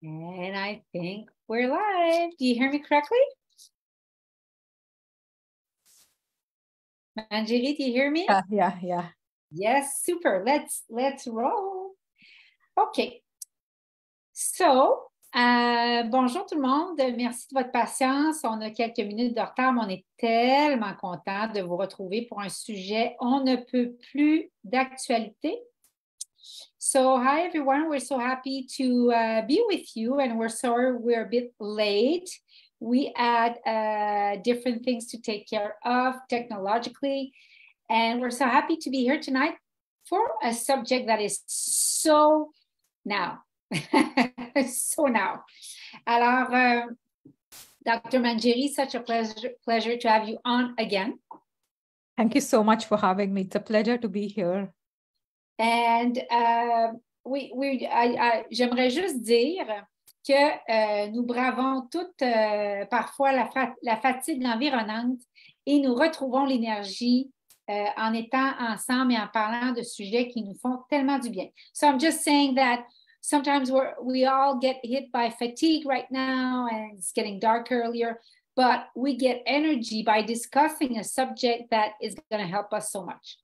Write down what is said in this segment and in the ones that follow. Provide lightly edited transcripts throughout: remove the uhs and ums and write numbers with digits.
And I think we're live. Do you hear me correctly? Manjeri, do you hear me? Yeah. Yes, super. Let's roll. OK. So, bonjour tout le monde. Merci de votre patience. On a quelques minutes de retard, mais on est tellement content de vous retrouver pour un sujet on ne peut plus d'actualité. So, hi everyone. We're so happy to be with you, and we're sorry we're a bit late. We had different things to take care of technologically, and we're so happy to be here tonight for a subject that is so now. So now. Alors, Dr. Manjeri, such a pleasure to have you on again. Thank you so much for having me. It's a pleasure to be here. And j'aimerais juste dire que nous bravons toutes parfois la fatigue environnante et nous retrouvons l'énergie en étant ensemble et en parlant de sujets qui nous font tellement du bien. So I'm just saying that sometimes we all get hit by fatigue right now, and it's getting dark earlier, but we get energy by discussing a subject that is going to help us so much.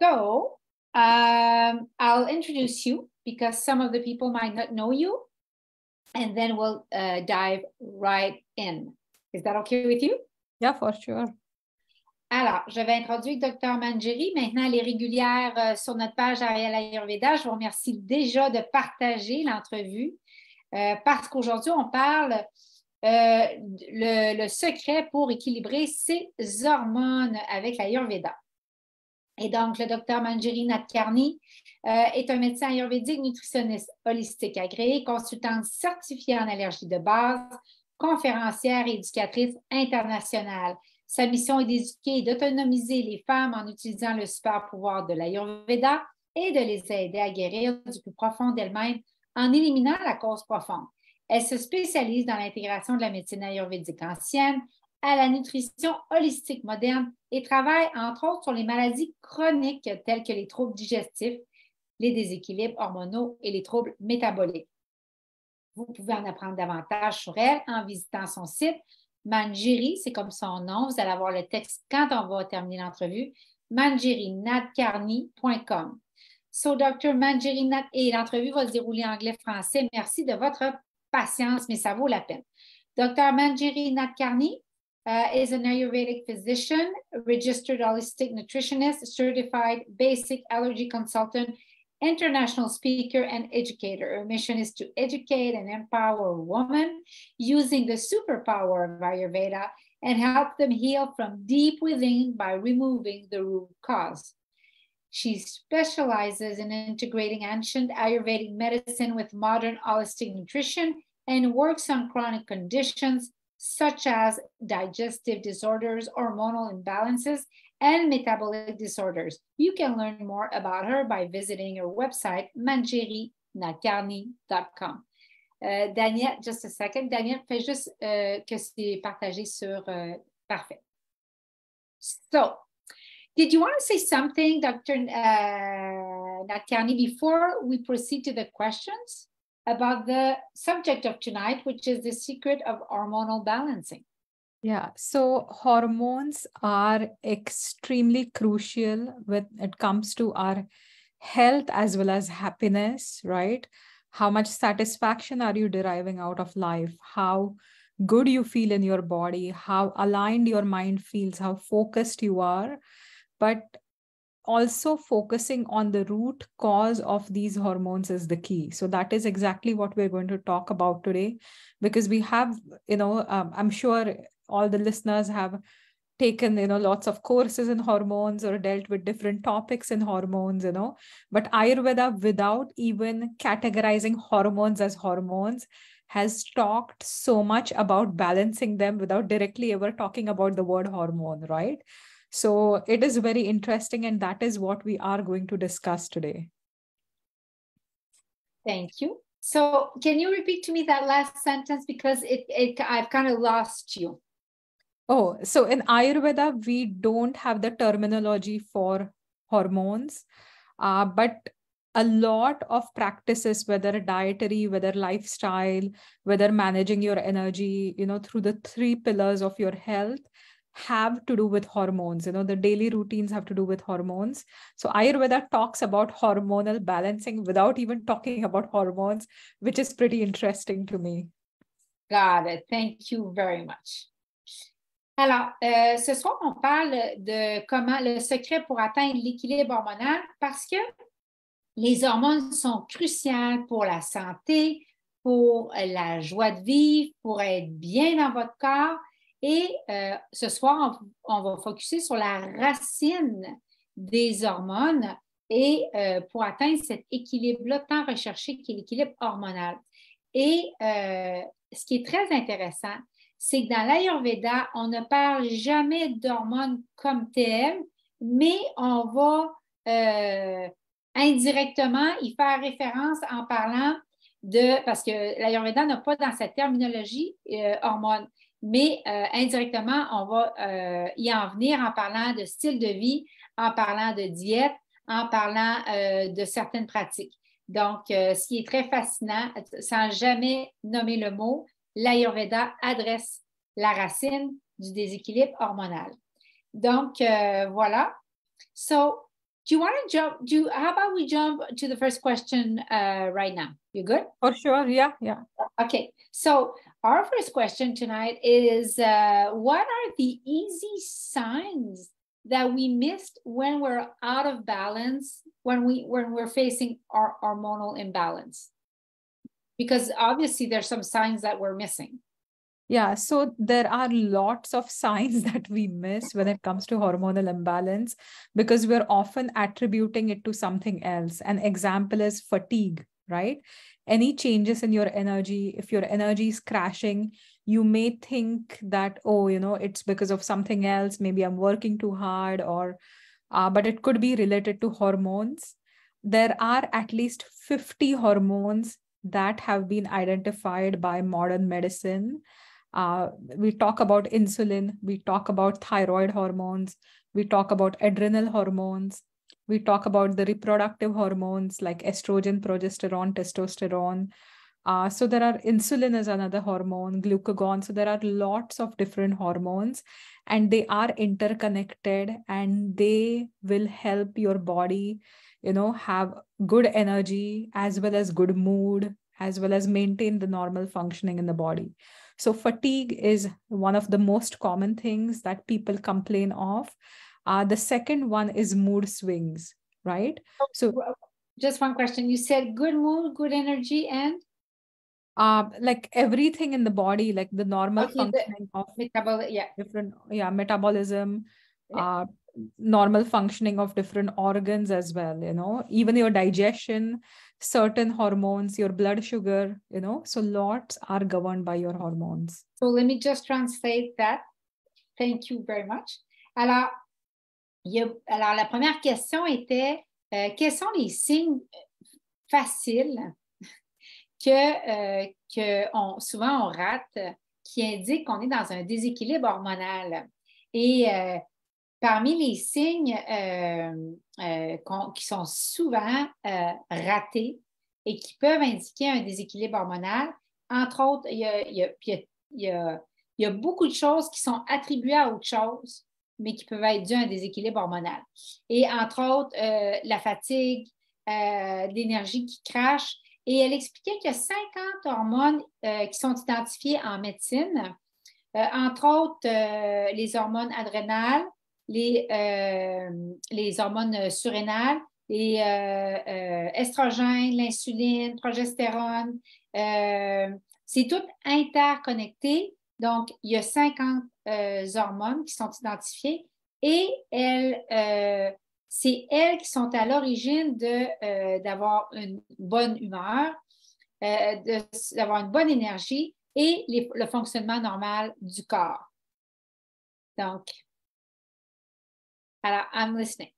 So I'll introduce you because some of the people might not know you, and then we'll dive right in. Is that okay with you? Yeah, for sure. Alors, je vais introduire Dr. Manjeri. Maintenant, elle est régulière sur notre page Ariel Ayurveda. Je vous remercie déjà de partager l'entrevue parce qu'aujourd'hui, on parle le secret pour équilibrer ses hormones avec l'Ayurveda. Et donc, le Dr. Manjeri Nadkarni est un médecin ayurvédique, nutritionniste holistique agréé, consultante certifiée en allergie de base, conférencière et éducatrice internationale. Sa mission est d'éduquer et d'autonomiser les femmes en utilisant le super pouvoir de l'Ayurveda et de les aider à guérir du plus profond d'elles-mêmes en éliminant la cause profonde. Elle se spécialise dans l'intégration de la médecine ayurvédique ancienne à la nutrition holistique moderne et travaille entre autres sur les maladies chroniques telles que les troubles digestifs, les déséquilibres hormonaux et les troubles métaboliques. Vous pouvez en apprendre davantage sur elle en visitant son site Manjeri, c'est comme son nom. Vous allez avoir le texte quand on va terminer l'entrevue. manjerinadkarni.com. So, Dr. Manjeri Nad, et l'entrevue va se dérouler en anglais-français. Merci de votre patience, mais ça vaut la peine. Dr. Manjeri Nadkarni is an Ayurvedic physician, registered holistic nutritionist, certified basic allergy consultant, international speaker and educator. Her mission is to educate and empower women using the superpower of Ayurveda and help them heal from deep within by removing the root cause. She specializes in integrating ancient Ayurvedic medicine with modern holistic nutrition and works on chronic conditions such as digestive disorders, hormonal imbalances, and metabolic disorders. You can learn more about her by visiting her website, manjerinadkarni.com. Daniel, just a second. Daniel, fais juste que c'est partagé sur... parfait. So, did you want to say something, Dr. Nadkarni, before we proceed to the questions about the subject of tonight, which is the secret of hormonal balancing? Yeah, so hormones are extremely crucial when it comes to our health as well as happiness, right? How much satisfaction are you deriving out of life? How good you feel in your body, how aligned your mind feels, how focused you are, but also focusing on the root cause of these hormones is the key. So that is exactly what we're going to talk about today, because we have, I'm sure all the listeners have taken, lots of courses in hormones or dealt with different topics in hormones, but Ayurveda, without even categorizing hormones as hormones, has talked so much about balancing them without directly ever talking about the word hormone, right? So it is very interesting, and that is what we are going to discuss today. Thank you. So can you repeat to me that last sentence, because I've kind of lost you. Oh, so in Ayurveda, we don't have the terminology for hormones, but a lot of practices, whether dietary, whether lifestyle, whether managing your energy, through the 3 pillars of your health, have to do with hormones. The daily routines have to do with hormones. So Ayurveda talks about hormonal balancing without even talking about hormones, which is pretty interesting to me. Got it. Thank you very much. Alors, ce soir, on parle de comment le secret pour atteindre l'équilibre hormonal, parce que les hormones sont cruciales pour la santé, pour la joie de vivre, pour être bien dans votre corps. Et ce soir, on va focuser sur la racine des hormones et pour atteindre cet équilibre-là tant recherché qui est l'équilibre hormonal. Et ce qui est très intéressant, c'est que dans l'Ayurveda, on ne parle jamais d'hormones comme telles, mais on va indirectement y faire référence en parlant parce que l'Ayurveda n'a pas dans sa terminologie hormones, mais indirectement, on va y en venir en parlant de style de vie, en parlant de diète, en parlant de certaines pratiques. Donc, ce qui est très fascinant, sans jamais nommer le mot, l'Ayurveda adresse la racine du déséquilibre hormonal. Donc, voilà. So, do you want to jump? How about we jump to the first question right now? You good? For sure. Yeah. Okay. So, our first question tonight is, what are the easy signs that we missed when we're out of balance, when we're facing our hormonal imbalance? Because obviously there's some signs that we're missing. Yeah, so there are lots of signs that we miss when it comes to hormonal imbalance because we're often attributing it to something else. An example is fatigue, right? Any changes in your energy, if your energy is crashing, you may think that, it's because of something else. Maybe I'm working too hard but it could be related to hormones. There are at least 50 hormones that have been identified by modern medicine. We talk about insulin, we talk about thyroid hormones, we talk about adrenal hormones, we talk about the reproductive hormones like estrogen, progesterone, testosterone. So there are insulin is another hormone, glucagon. So there are lots of different hormones and they are interconnected and they will help your body, have good energy as well as good mood, as well as maintain the normal functioning in the body. So fatigue is one of the most common things that people complain of. The second one is mood swings, right? So just one question. You said good mood, good energy, and? Like everything in the body, like the normal functioning of metabolism, normal functioning of different organs as well, even your digestion, certain hormones, your blood sugar, so lots are governed by your hormones. So let me just translate that. Thank you very much. Alors, la première question était, quels sont les signes faciles que souvent on rate, qui indiquent qu'on est dans un déséquilibre hormonal. Et parmi les signes qui sont souvent ratés et qui peuvent indiquer un déséquilibre hormonal, entre autres, il y a beaucoup de choses qui sont attribuées à autre chose, mais qui peuvent être dues à un déséquilibre hormonal. Et entre autres, la fatigue, l'énergie qui crache. Et elle expliquait qu'il y a 50 hormones qui sont identifiées en médecine, entre autres les hormones adrénales, les hormones surrénales, les estrogènes, l'insuline, progestérone. C'est tout interconnecté. Donc, il y a 50 hormones qui sont identifiées et c'est elles qui sont à l'origine d'avoir une bonne humeur, d'avoir une bonne énergie et le fonctionnement normal du corps. Donc, alors, I'm listening.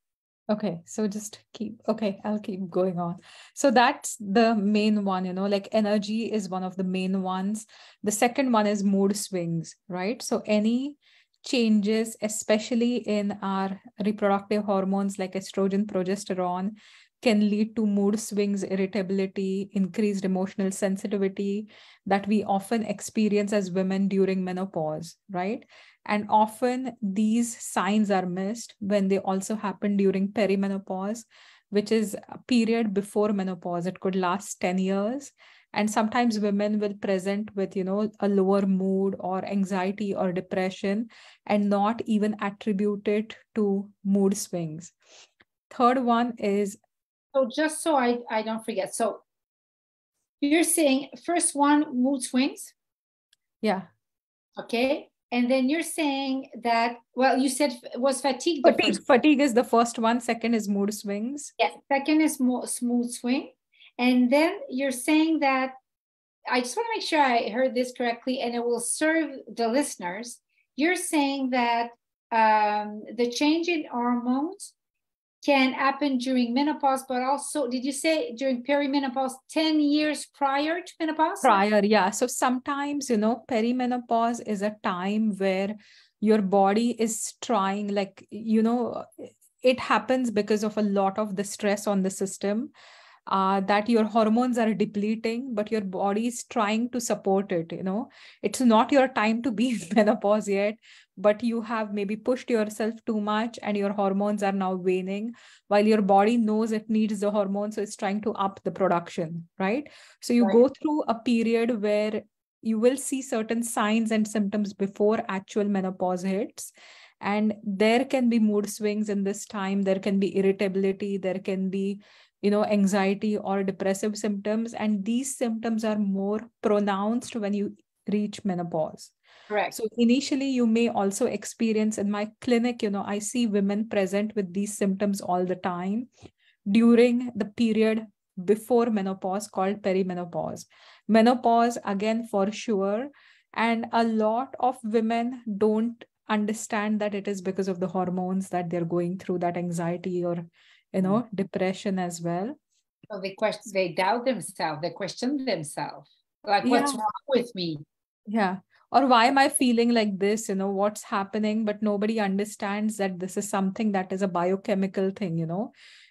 Okay, so I'll keep going on. So that's the main one, like energy is one of the main ones. The second one is mood swings, right? So any changes, especially in our reproductive hormones like estrogen, progesterone, can lead to mood swings, irritability, increased emotional sensitivity that we often experience as women during menopause, right? And often these signs are missed when they also happen during perimenopause, which is a period before menopause. It could last 10 years. And sometimes women will present with, a lower mood or anxiety or depression and not even attribute it to mood swings. Third one is. So just so I don't forget. So you're saying first one, mood swings. Yeah. Okay. And then you're saying that, well, you said was fatigue. Fatigue is the first one. Second is mood swings. Yeah. Second is mood swing. And then you're saying that, I just want to make sure I heard this correctly, and it will serve the listeners. You're saying that the change in hormones can happen during menopause, but also, did you say during perimenopause, 10 years prior to menopause? Prior, yeah. So sometimes, perimenopause is a time where your body is trying, like, it happens because of a lot of the stress on the system, that your hormones are depleting, but your body is trying to support it. It's not your time to be in menopause yet, but you have maybe pushed yourself too much and your hormones are now waning, while your body knows it needs the hormones, so it's trying to up the production, right? So you go through a period where you will see certain signs and symptoms before actual menopause hits. And there can be mood swings in this time. There can be irritability. There can be, anxiety or depressive symptoms. And these symptoms are more pronounced when you reach menopause. Correct. So initially, you may also experience in my clinic, I see women present with these symptoms all the time during the period before menopause, called perimenopause. Menopause, again, for sure. And a lot of women don't understand that it is because of the hormones that they're going through, that anxiety or, depression as well. So they doubt themselves, they question themselves. Like, what's wrong with me? Yeah. Or why am I feeling like this? What's happening? But nobody understands that this is something that is a biochemical thing,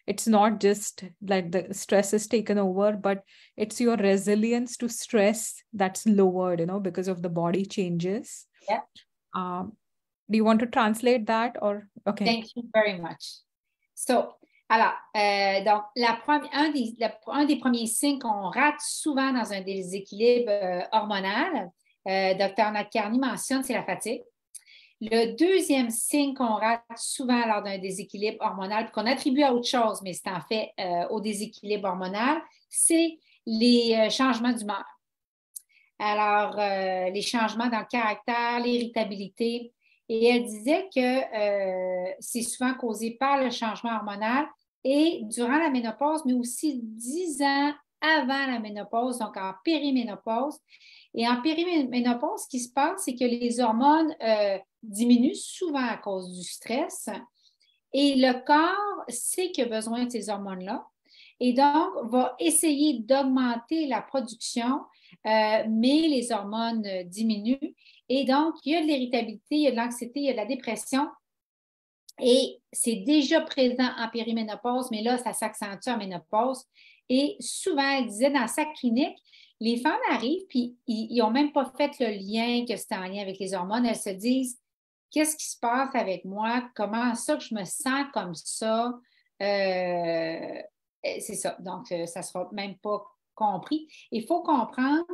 It's not just like the stress is taken over, but it's your resilience to stress that's lowered, because of the body changes. Yeah. Do you want to translate that or? Okay. Thank you very much. So, alors, donc, un des premiers signes qu'on rate souvent dans un déséquilibre hormonal, Dr. Nadkarni mentionne, c'est la fatigue. Le deuxième signe qu'on rate souvent lors d'un déséquilibre hormonal, qu'on attribue à autre chose, mais c'est en fait au déséquilibre hormonal, c'est les changements d'humeur. Alors, les changements dans le caractère, l'irritabilité. Et elle disait que c'est souvent causé par le changement hormonal et durant la ménopause, mais aussi 10 ans avant la ménopause, donc en périménopause. Et en périménopause, ce qui se passe, c'est que les hormones diminuent souvent à cause du stress et le corps sait qu'il a besoin de ces hormones-là et donc va essayer d'augmenter la production, mais les hormones diminuent. Et donc, il y a de l'irritabilité, il y a de l'anxiété, il y a de la dépression. Et c'est déjà présent en périménopause, mais là, ça s'accentue en ménopause. Et souvent, elle disait dans sa clinique, les femmes arrivent, puis ils n'ont même pas fait le lien que c'était en lien avec les hormones. Elles se disent, qu'est-ce qui se passe avec moi? Comment ça que je me sens comme ça? C'est ça. Donc, ça ne sera même pas compris. Il faut comprendre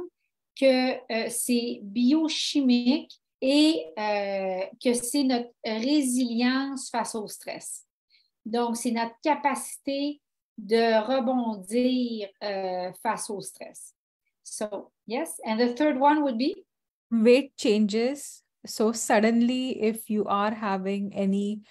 que c'est biochimique et que c'est notre résilience face au stress. Donc, c'est notre capacité de rebondir face au stress. So, yes. And the third one would be? Weight changes. So suddenly, if you are having any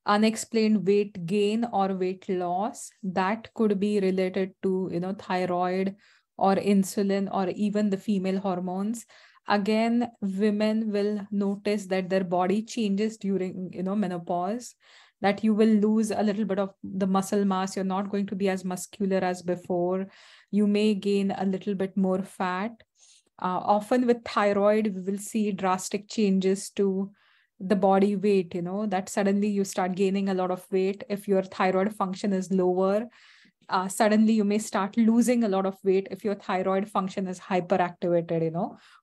unexplained weight gain or weight loss, that could be related to, thyroid or insulin or even the female hormones. Again, women will notice that their body changes during, menopause, that you will lose a little bit of the muscle mass. You're not going to be as muscular as before. You may gain a little bit more fat. Often with thyroid, we will see drastic changes to the body weight, that suddenly you start gaining a lot of weight. If your thyroid function is lower, suddenly you may start losing a lot of weight if your thyroid function is hyperactivated,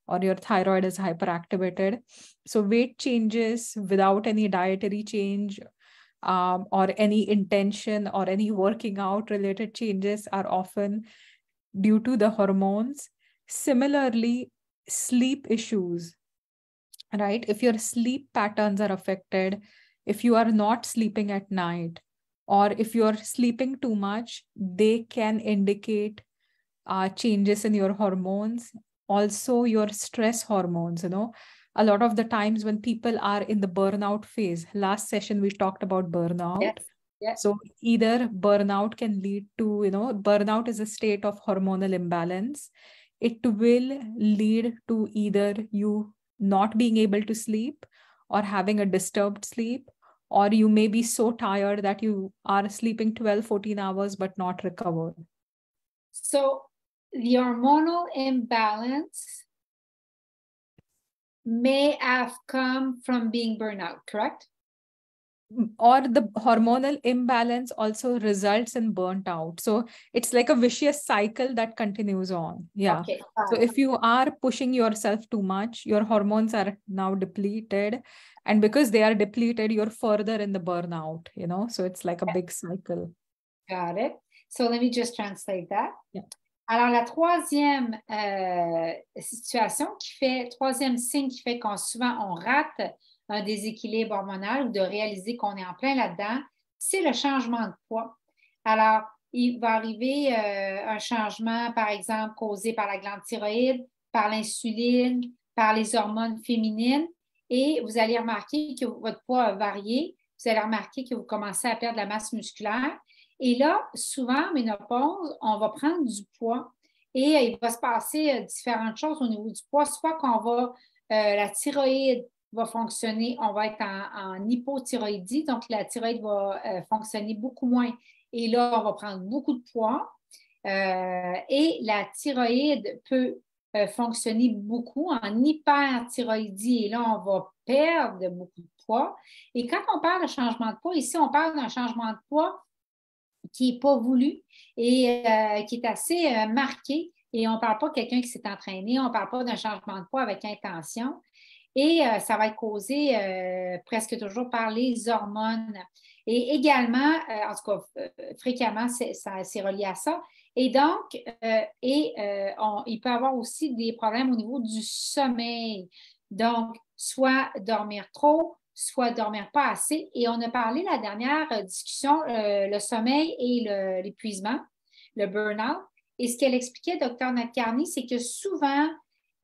or your thyroid is hyperactivated. So weight changes without any dietary change, or any intention or any working out related changes are often due to the hormones. Similarly, sleep issues, right? If your sleep patterns are affected, if you are not sleeping at night, or if you're sleeping too much, they can indicate changes in your hormones. Also, your stress hormones, a lot of the times when people are in the burnout phase, last session we talked about burnout. Yes. Yes. So either burnout can lead to, burnout is a state of hormonal imbalance. It will lead to either you not being able to sleep or having a disturbed sleep, or you may be so tired that you are sleeping 12, 14 hours but not recovered. So the hormonal imbalance may have come from being burnout, correct? Or the hormonal imbalance also results in burnt out. So it's like a vicious cycle that continues on. Yeah. Okay. So if you are pushing yourself too much, your hormones are now depleted. And because they are depleted, you're further in the burnout, so it's like a big cycle. Got it. So let me just translate that. Yeah. Alors, la troisième troisième signe qui fait qu'on souvent on rate un déséquilibre hormonal ou de réaliser qu'on est en plein là-dedans, c'est le changement de poids. Alors, il va arriver un changement, par exemple, causé par la glande thyroïde, par l'insuline, par les hormones féminines, et vous allez remarquer que votre poids a varié. Vous allez remarquer que vous commencez à perdre de la masse musculaire. Et là, souvent, en ménopause, on va prendre du poids et il va se passer différentes choses au niveau du poids. Soit qu'on va, la thyroïde va fonctionner, on va être en hypothyroïdie, donc la thyroïde va fonctionner beaucoup moins. Et là, on va prendre beaucoup de poids. Et la thyroïde peut fonctionner beaucoup en hyperthyroïdie. Et là, on va perdre beaucoup de poids. Et quand on parle de changement de poids, ici, on parle d'un changement de poids qui n'est pas voulu et qui est assez marqué. Et on ne parle pas de quelqu'un qui s'est entraîné, on ne parle pas d'un changement de poids avec intention. Et ça va être causé presque toujours par les hormones. Et également, en tout cas, fréquemment, c'est relié à ça. Et donc, il peut y avoir aussi des problèmes au niveau du sommeil. Donc, soit dormir trop, soit dormir pas assez. Et on a parlé la dernière discussion, le sommeil et l'épuisement, le burn-out. Et ce qu'elle expliquait, Dr. Nadkarni, c'est que souvent,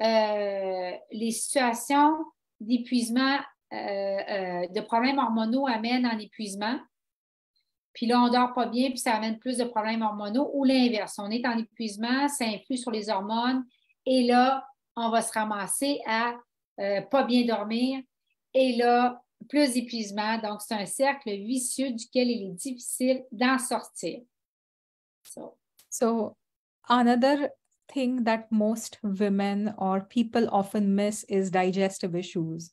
les situations d'épuisement, de problèmes hormonaux amènent en épuisement. Puis là, on ne dort pas bien, puis ça amène plus de problèmes hormonaux, ou l'inverse. On est en épuisement, ça influe sur les hormones, et là, on va se ramasser à pas bien dormir, et là, plus d'épuisement. Donc, c'est un cercle vicieux duquel il est difficile d'en sortir. So another thing that most women or people often miss is digestive issues,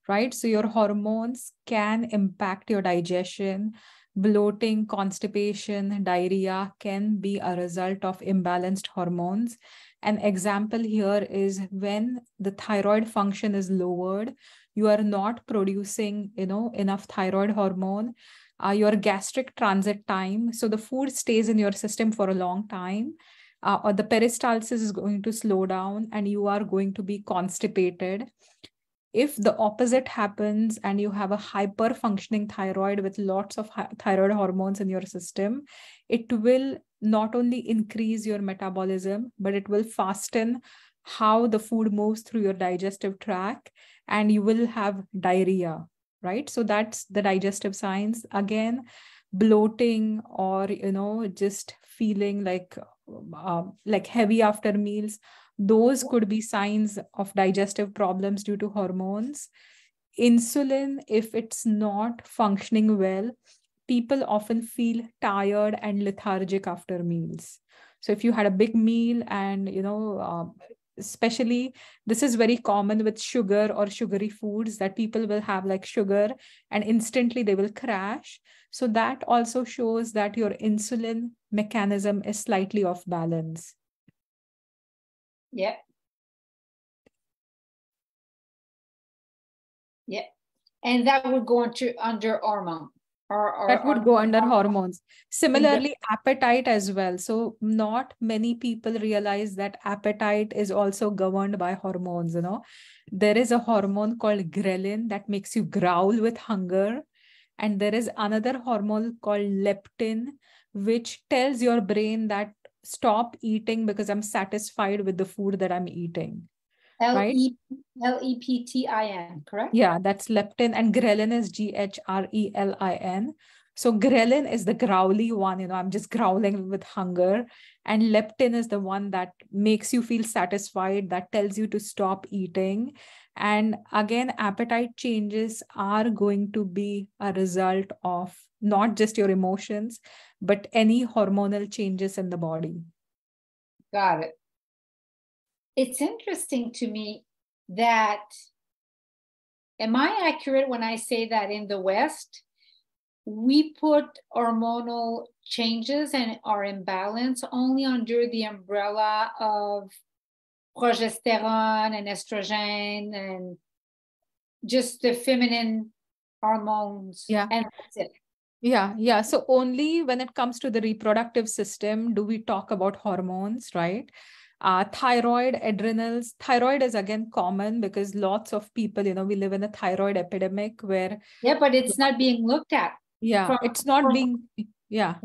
right? So your hormones can impact your digestion. Bloating, constipation, diarrhea can be a result of imbalanced hormones. An example here is when the thyroid function is lowered, you are not producing, enough thyroid hormone. Your gastric transit time, so the food stays in your system for a long time, or the peristalsis is going to slow down and you are going to be constipated. If the opposite happens and you have a hyper functioning thyroid with lots of thyroid hormones in your system, it will not only increase your metabolism, but it will fasten how the food moves through your digestive tract, and you will have diarrhea, right? So that's the digestive signs. Again, bloating or, just feeling like heavy after meals, those could be signs of digestive problems due to hormones. Insulin, if it's not functioning well, people often feel tired and lethargic after meals. So if you had a big meal and, especially this is very common with sugar or sugary foods, that people will have like sugar and instantly they will crash. So that also shows that your insulin mechanism is slightly off balance. Yeah. Yeah. And that would go under hormone. That would go under hormones. Similarly, appetite as well. So not many people realize that appetite is also governed by hormones, you know. There is a hormone called ghrelin that makes you growl with hunger. And there is another hormone called leptin, which tells your brain that stop eating because I'm satisfied with the food that I'm eating. Right? Leptin, correct? Yeah, that's leptin, and ghrelin is GHRELIN. So ghrelin is the growly one, you know, I'm just growling with hunger. And leptin is the one that makes you feel satisfied, that tells you to stop eating. And again, appetite changes are going to be a result of not just your emotions, but any hormonal changes in the body. Got it. It's interesting to me that, am I accurate when I say that in the West, we put hormonal changes and our imbalance only under the umbrella of progesterone and estrogen and just the feminine hormones? Yeah. And that's it. Yeah. So only when it comes to the reproductive system do we talk about hormones, right? Thyroid, adrenals. Thyroid is again common because lots of people, you know, we live in a thyroid epidemic where. Yeah, but it's not being looked at. Yeah, it's not being, yeah.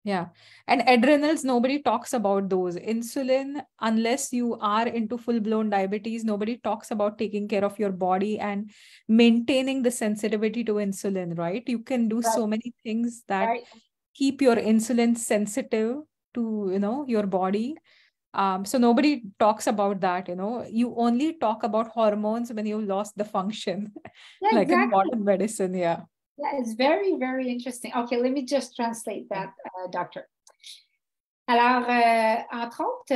And adrenals, nobody talks about those. Insulin, unless you are into full-blown diabetes, nobody talks about taking care of your body and maintaining the sensitivity to insulin, right? You can do so many things that keep your insulin sensitive to, you know, your body. So nobody talks about that, you know. You only talk about hormones when you lost the function, like in modern medicine, yeah. Yeah, it's very, very interesting. Okay, let me just translate that, doctor. Alors, entre autres,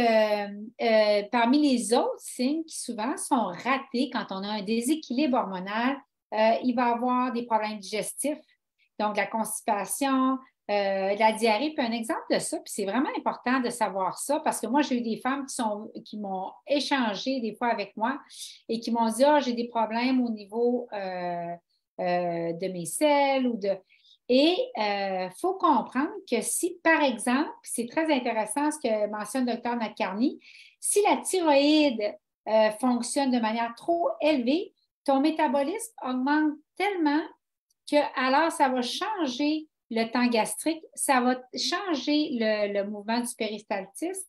parmi les autres signes qui souvent sont ratés quand on a un déséquilibre hormonal, il va y avoir des problèmes digestifs, donc la constipation, la diarrhée. Puis un exemple de ça, puis c'est vraiment important de savoir ça, parce que moi, j'ai eu des femmes qui m'ont échangé des fois avec moi et qui m'ont dit « Ah, j'ai des problèmes au niveau de mes selles ou de… » Et il faut comprendre que si, par exemple, c'est très intéressant ce que mentionne le Dr Nadkarni, si la thyroïde fonctionne de manière trop élevée, ton métabolisme augmente tellement que alors ça va changer le temps gastrique, ça va changer le mouvement du péristaltisme,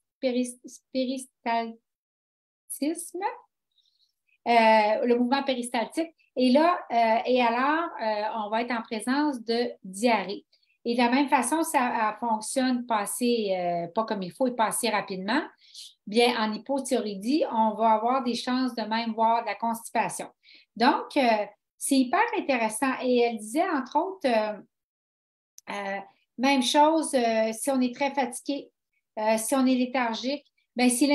le mouvement péristaltique. Et là, on va être en présence de diarrhée. Et de la même façon, ça fonctionne pas comme il faut et pas assez rapidement. Bien, en hypothyroïdie, on va avoir des chances de même voir de la constipation. Donc, c'est hyper intéressant. Et elle disait, entre autres, même chose si on est très fatigué, si on est léthargique, bien, c'est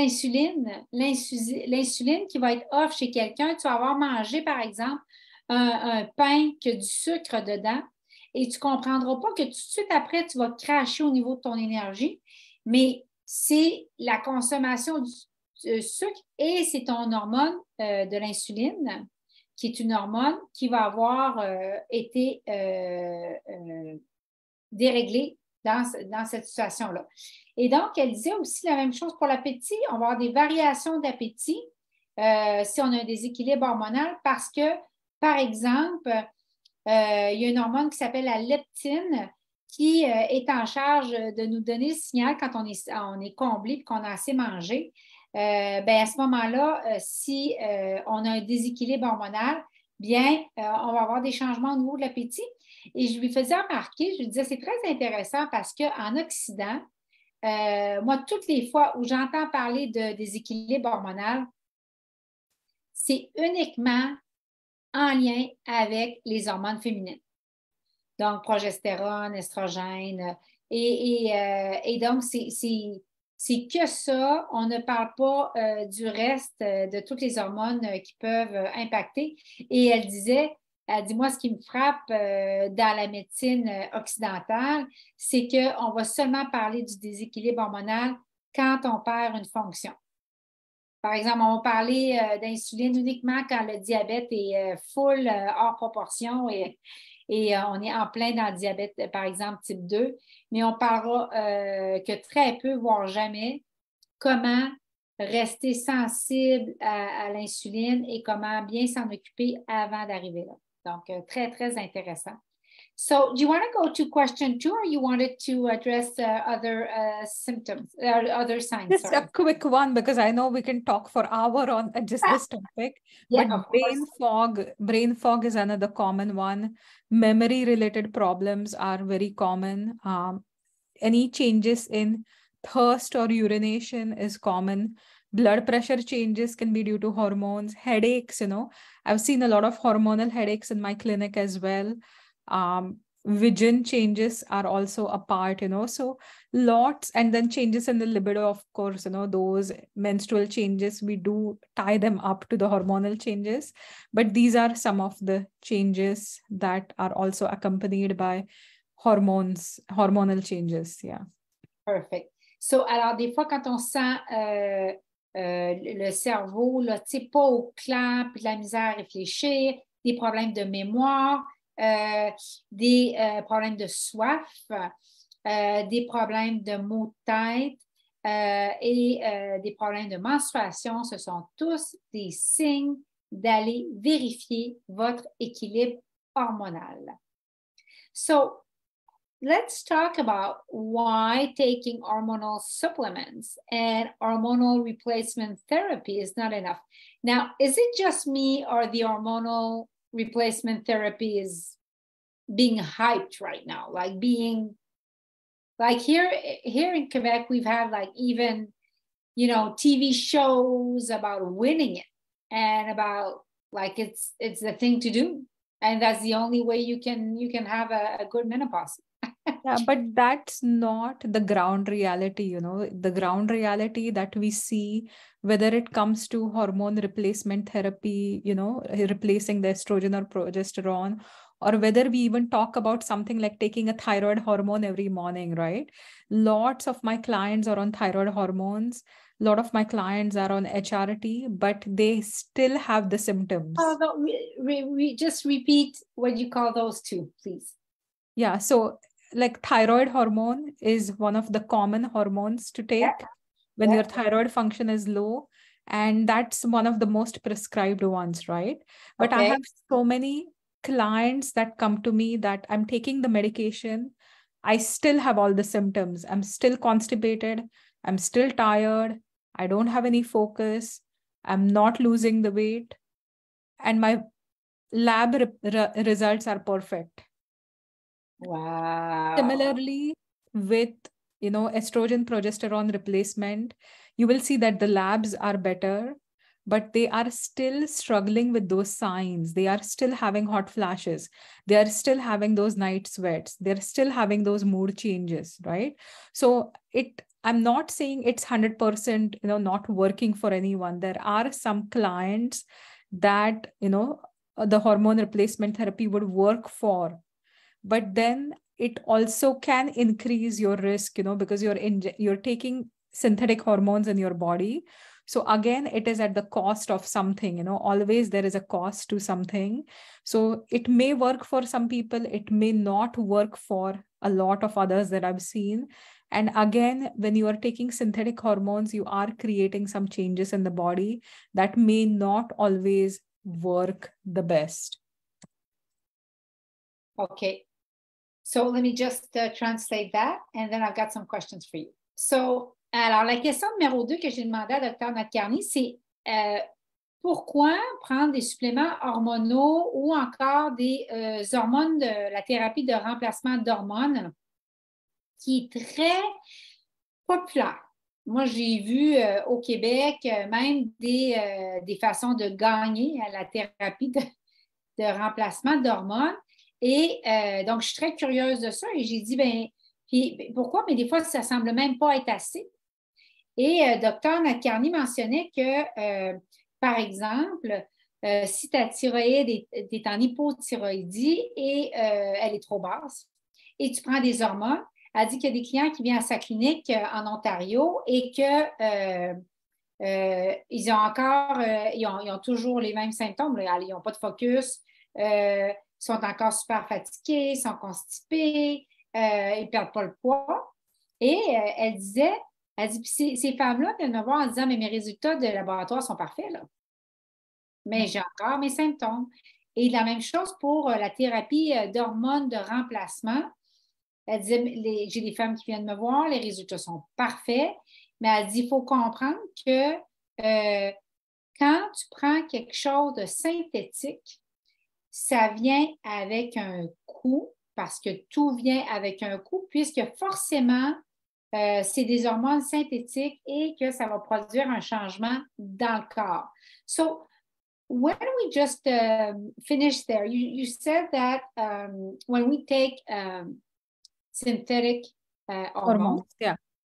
l'insuline qui va être off chez quelqu'un. Tu vas avoir mangé, par exemple, un pain qui a du sucre dedans et tu ne comprendras pas que tout de suite après, tu vas cracher au niveau de ton énergie, mais c'est la consommation du sucre et c'est ton hormone de l'insuline, qui est une hormone qui va avoir été déréglée dans cette situation-là. Et donc, elle disait aussi la même chose pour l'appétit. On va avoir des variations d'appétit si on a un déséquilibre hormonal parce que, par exemple, il y a une hormone qui s'appelle la leptine qui est en charge de nous donner le signal quand on est comblé et qu'on a assez mangé. À ce moment-là, si on a un déséquilibre hormonal, bien, on va avoir des changements au niveau de l'appétit. Et je lui faisais remarquer, je lui disais, c'est très intéressant parce qu'en Occident, moi, toutes les fois où j'entends parler de déséquilibre hormonal, c'est uniquement en lien avec les hormones féminines. Donc, progestérone, estrogène. Et donc, C'est que ça, on ne parle pas du reste de toutes les hormones qui peuvent impacter. Et elle dit, moi, ce qui me frappe dans la médecine occidentale, c'est qu'on va seulement parler du déséquilibre hormonal quand on perd une fonction. Par exemple, on va parler d'insuline uniquement quand le diabète est full, hors proportion et on est en plein dans le diabète, par exemple, type 2. Mais on parlera que très peu, voire jamais, comment rester sensible à l'insuline et comment bien s'en occuper avant d'arriver là. Donc, très, très intéressant. So, do you want to go to question 2 or you wanted to address other symptoms, other signs? Just a quick one, because I know we can talk for hour on just this topic. Yeah, but brain fog is another common one. Memory related problems are very common. Any changes in thirst or urination is common. Blood pressure changes can be due to hormones. Headaches, I've seen a lot of hormonal headaches in my clinic as well. Vision changes are also a part, so lots. And then changes in the libido, of course, those menstrual changes, we do tie them up to the hormonal changes, but these are some of the changes that are also accompanied by hormonal changes. Yeah. Perfect. So, alors, des fois, quand on sent le cerveau, là, tu sais, pas au clair, puis de la misère à réfléchir, des problèmes de mémoire, des problèmes de soif, des problèmes de maux de tête et des problèmes de menstruation, ce sont tous des signes d'aller vérifier votre équilibre hormonal. So, let's talk about why taking hormonal supplements and hormonal replacement therapy is not enough. Now, is it just me or the hormonal replacement therapy is being hyped right now? Like here in Quebec, we've had like even, TV shows about winning it and about like it's the thing to do. And that's the only way you can have a good menopause. Yeah, but that's not the ground reality, the ground reality that we see, whether it comes to hormone replacement therapy, replacing the estrogen or progesterone, or whether we even talk about something like taking a thyroid hormone every morning, right? Lots of my clients are on thyroid hormones. A lot of my clients are on HRT, but they still have the symptoms. We just repeat what you call those two, please. Yeah, so like thyroid hormone is one of the common hormones to take when your thyroid function is low. And that's one of the most prescribed ones, right? But I have so many clients that come to me that I'm taking the medication. I still have all the symptoms. I'm still constipated. I'm still tired. I don't have any focus. I'm not losing the weight. And my lab results are perfect. Wow. Similarly, with estrogen progesterone replacement, you will see that the labs are better, but they are still struggling with those signs. They are still having hot flashes. They are still having those night sweats. They're still having those mood changes, right? So I'm not saying it's 100%, not working for anyone. There are some clients that, the hormone replacement therapy would work for. But then it also can increase your risk, because you're taking synthetic hormones in your body. So again, it is at the cost of something, always there is a cost to something. So it may work for some people, it may not work for a lot of others that I've seen. And again, when you are taking synthetic hormones, you are creating some changes in the body that may not always work the best. Okay. So let me just translate that, and then I've got some questions for you. So, alors, la question numéro 2 que j'ai demandé à Dr. Nadkarni, c'est pourquoi prendre des suppléments hormonaux ou encore des hormones de la thérapie de remplacement d'hormones qui est très populaire. Moi, j'ai vu au Québec même des façons de gagner à la thérapie de remplacement d'hormones. Et donc, je suis très curieuse de ça et j'ai dit, puis pourquoi? Mais des fois, ça ne semble même pas être assez. Et Dr. Nadkarni mentionnait que, par exemple, si ta thyroïde est en hypothyroïdie et elle est trop basse et tu prends des hormones, elle dit qu'il y a des clients qui viennent à sa clinique en Ontario et que ils ont encore, ils ont toujours les mêmes symptômes. Ils n'ont pas de focus, ils sont encore super fatigués, ils sont constipés, ils ne perdent pas le poids. Et elle dit, puis ces femmes-là viennent me voir en disant, mais mes résultats de laboratoire sont parfaits, là. Mais j'ai encore mes symptômes. Et la même chose pour la thérapie d'hormones de remplacement. Elle disait, j'ai des femmes qui viennent me voir, les résultats sont parfaits, mais elle dit, il faut comprendre que quand tu prends quelque chose de synthétique, ça vient avec un coût, parce que tout vient avec un coût, puisque forcément, c'est des hormones synthétiques et que ça va produire un changement dans le corps. So, when we just finish there, you said that when we take synthetic hormones.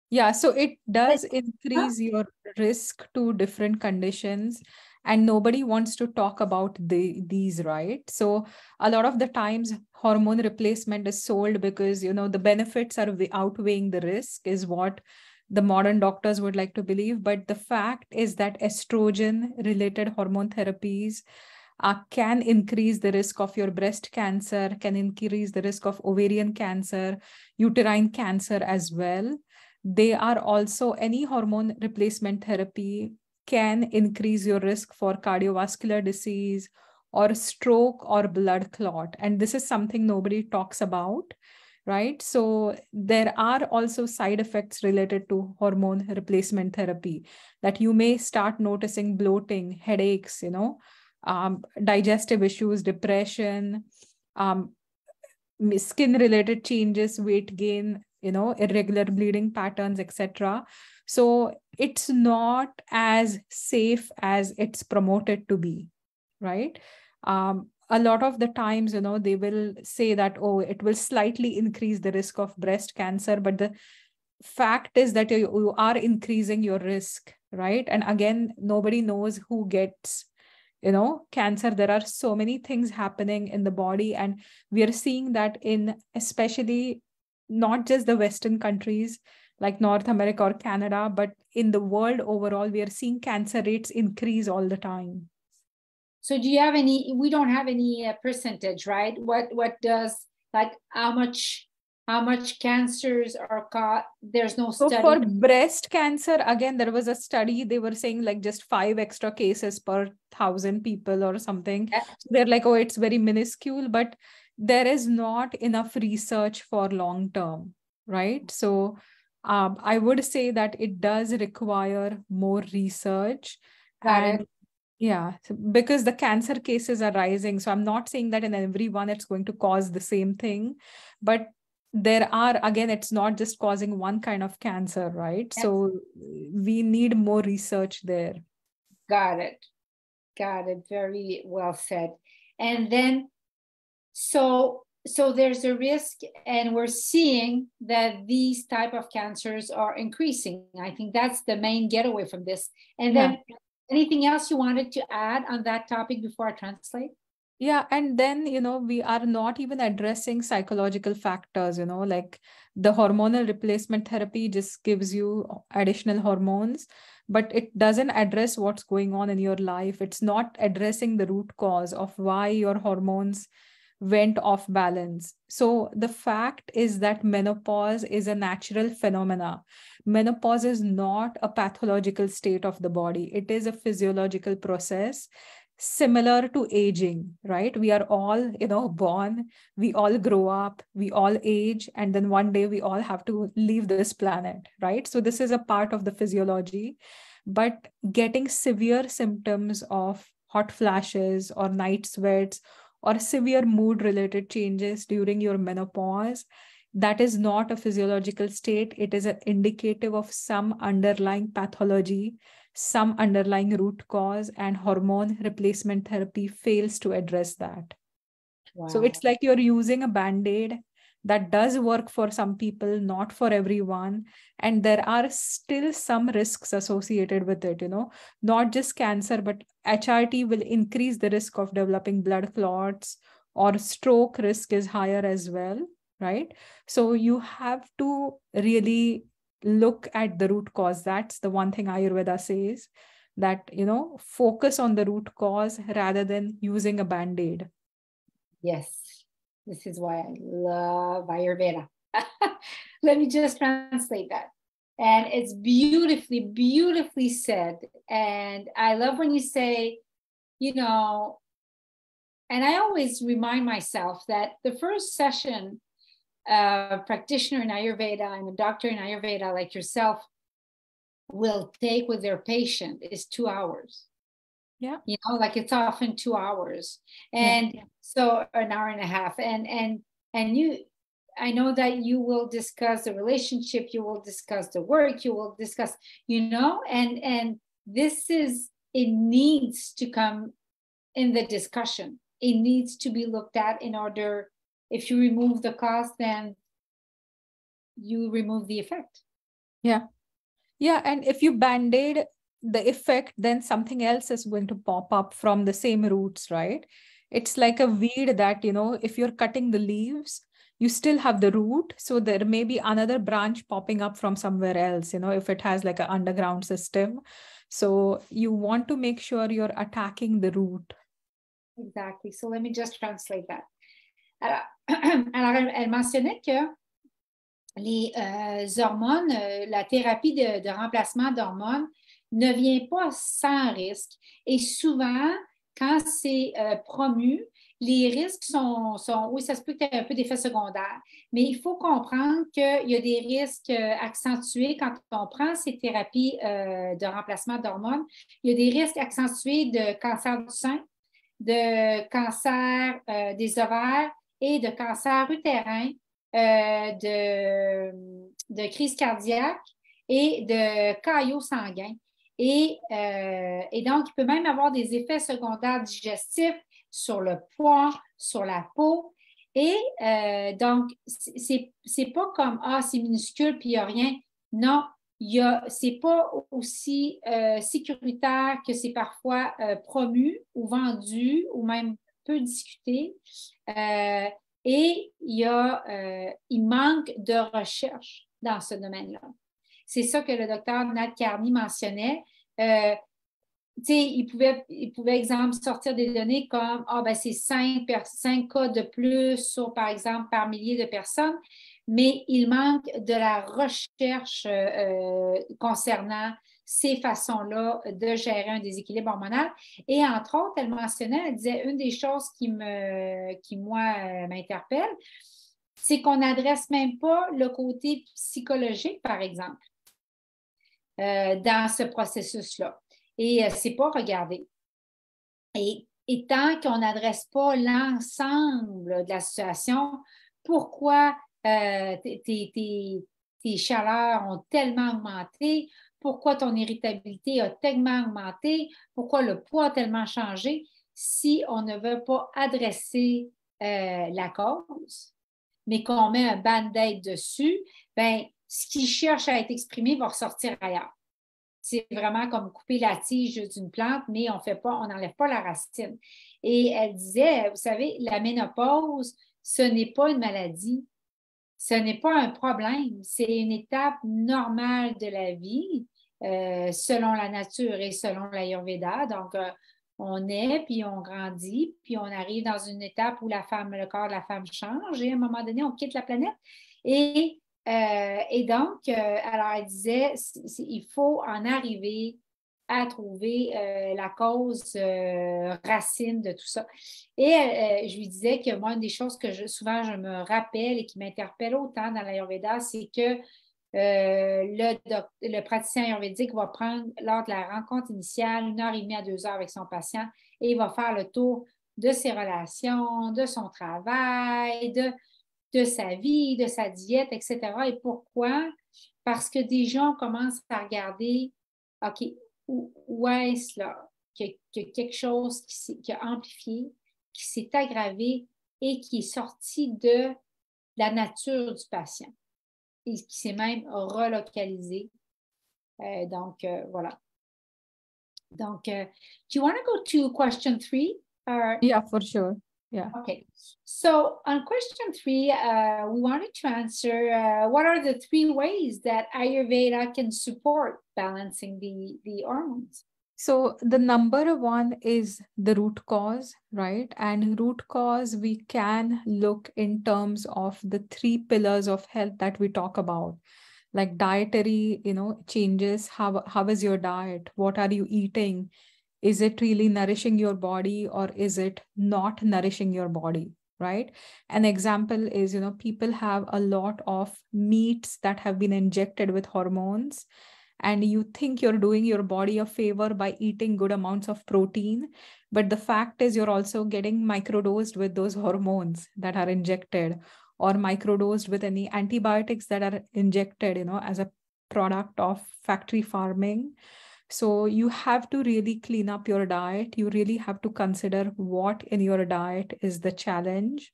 Yeah, so it does increase your risk to different conditions, and nobody wants to talk about these, right? So a lot of the times hormone replacement is sold because, you know, the benefits are outweighing the risk is what the modern doctors would like to believe. But the fact is that estrogen related hormone therapies can increase the risk of your breast cancer, can increase the risk of ovarian cancer, uterine cancer as well. They are also, any hormone replacement therapy can increase your risk for cardiovascular disease or stroke or blood clot. And this is something nobody talks about, right? So there are also side effects related to hormone replacement therapy, that you may start noticing bloating, headaches, you know, digestive issues, depression, skin related changes, weight gain, you know, irregular bleeding patterns, etc. So it's not as safe as it's promoted to be, right? A lot of the times, you know, they will say that, oh, it will slightly increase the risk of breast cancer, but the fact is that you are increasing your risk, right? And again, nobody knows who gets, you know, cancer. There are so many things happening in the body, and we are seeing that in especially not just the Western countries like North America or Canada, but in the world overall, we are seeing cancer rates increase all the time. So do you have any, we don't have any percentage, right? What does, like, how much cancers are caught? There's no study. So for breast cancer, again, there was a study, they were saying like just 5 extra cases per 1,000 people or something. Yeah. So they're like, oh, it's very minuscule, but there is not enough research for long term, right? So I would say that it does require more research. Got it. Yeah, because the cancer cases are rising. So I'm not saying that in everyone it's going to cause the same thing, but there are, again, it's not just causing one kind of cancer, right? Yes. So we need more research there. Got it. Very well said. And then, so there's a risk, and we're seeing that these type of cancers are increasing. I think that's the main getaway from this. And then anything else you wanted to add on that topic before I translate? Yeah, and then, you know, we are not even addressing psychological factors, you know, like the hormonal replacement therapy just gives you additional hormones, but it doesn't address what's going on in your life. It's not addressing the root cause of why your hormones went off balance. So the fact is that menopause is a natural phenomena. Menopause is not a pathological state of the body. It is a physiological process similar to aging, right? We are all, you know, born, we all grow up, we all age, and then one day we all have to leave this planet, right? So this is a part of the physiology. But getting severe symptoms of hot flashes or night sweats or severe mood related changes during your menopause, that is not a physiological state. It is an indicative of some underlying pathology, some underlying root cause, and hormone replacement therapy fails to address that. Wow. So it's like you're using a Band-Aid that does work for some people, not for everyone. And there are still some risks associated with it, not just cancer, but HRT will increase the risk of developing blood clots, or stroke risk is higher as well, right? So you have to really look at the root cause. That's the one thing Ayurveda says, that, focus on the root cause rather than using a band-aid. Yes, this is why I love Ayurveda. Let me just translate that. And it's beautifully, beautifully said. And I love when you say, and I always remind myself that the first session, practitioner in Ayurveda and a doctor in Ayurveda like yourself will take with their patient is 2 hours. Yeah. Like it's often 2 hours. And so an hour and a half. And I know that you will discuss the relationship, you will discuss the work, you will discuss, and it needs to come in the discussion. It needs to be looked at in order, if you remove the cause, then you remove the effect. Yeah. Yeah. And if you band-aid the effect, then something else is going to pop up from the same roots, right? It's like a weed that, if you're cutting the leaves, you still have the root. So there may be another branch popping up from somewhere else, if it has like an underground system. So you want to make sure you're attacking the root. Exactly. So let me just translate that. Alors elle mentionnait que les hormones, la thérapie de remplacement d'hormones ne vient pas sans risque. Et souvent, quand c'est promu, les risques sont, oui, ça se peut qu'il y ait un peu d'effets secondaires, mais il faut comprendre qu'il y a des risques accentués quand on prend ces thérapies de remplacement d'hormones. Il y a des risques accentués de cancer du sein, de cancer des ovaires et de cancer utérin, de crise cardiaque et de caillots sanguins. Et donc, il peut même avoir des effets secondaires digestifs sur le poids, sur la peau. Et donc, c'est pas comme « Ah, c'est minuscule, puis il n'y a rien ». Non, c'est pas aussi sécuritaire que c'est parfois promu ou vendu ou même peu discuté. Et il manque de recherche dans ce domaine-là. C'est ça que le docteur Nat Kearney mentionnait. Il pouvait, exemple, sortir des données comme c'est 5 cas de plus par exemple, par millier de personnes, mais il manque de la recherche concernant ces façons-là de gérer un déséquilibre hormonal. Et entre autres, elle mentionnait, elle disait, une des choses qui moi, m'interpelle, c'est qu'on n'adresse même pas le côté psychologique, par exemple, dans ce processus-là. Et c'est pas regardé. Et tant qu'on n'adresse pas l'ensemble de la situation, pourquoi tes chaleurs ont tellement augmenté, pourquoi ton irritabilité a tellement augmenté, pourquoi le poids a tellement changé, si on ne veut pas adresser la cause, mais qu'on met un band-aid dessus, bien, ce qui cherche à être exprimé va ressortir ailleurs. C'est vraiment comme couper la tige d'une plante, mais on n'enlève pas la racine. Et elle disait, vous savez, la ménopause, ce n'est pas une maladie, ce n'est pas un problème, c'est une étape normale de la vie, selon la nature et selon l'Ayurveda. Donc, on est, puis on grandit, puis on arrive dans une étape où le corps de la femme change, et à un moment donné, on quitte la planète. Et donc, alors elle disait, il faut en arriver à trouver la cause racine de tout ça. Et je lui disais que moi, une des choses que souvent je me rappelle et qui m'interpelle autant dans l'Ayurveda, c'est que le praticien ayurvédique va prendre, lors de la rencontre initiale, 1h30 à 2 heures avec son patient, et il va faire le tour de ses relations, de son travail, de sa vie, de sa diète, etc. Et pourquoi? Parce que déjà, on commence à regarder, OK, où est-ce là qu'il y a quelque chose qui a amplifié, qui s'est aggravé et qui est sorti de la nature du patient et qui s'est même relocalisé. Donc, voilà. Donc, do you want to go to question 3? Yeah, for sure. Yeah. Okay. So on question 3, we wanted to answer what are the 3 ways that Ayurveda can support balancing the hormones? So the number one is the root cause, right? And root cause, we can look in terms of the 3 pillars of health that we talk about, like dietary, changes. How is your diet? What are you eating? Is it really nourishing your body or is it not nourishing your body? Right. An example is, people have a lot of meats that have been injected with hormones, and you think you're doing your body a favor by eating good amounts of protein. But the fact is, you're also getting microdosed with those hormones that are injected, or microdosed with any antibiotics that are injected, as a product of factory farming. So you have to really clean up your diet. You really have to consider what in your diet is the challenge.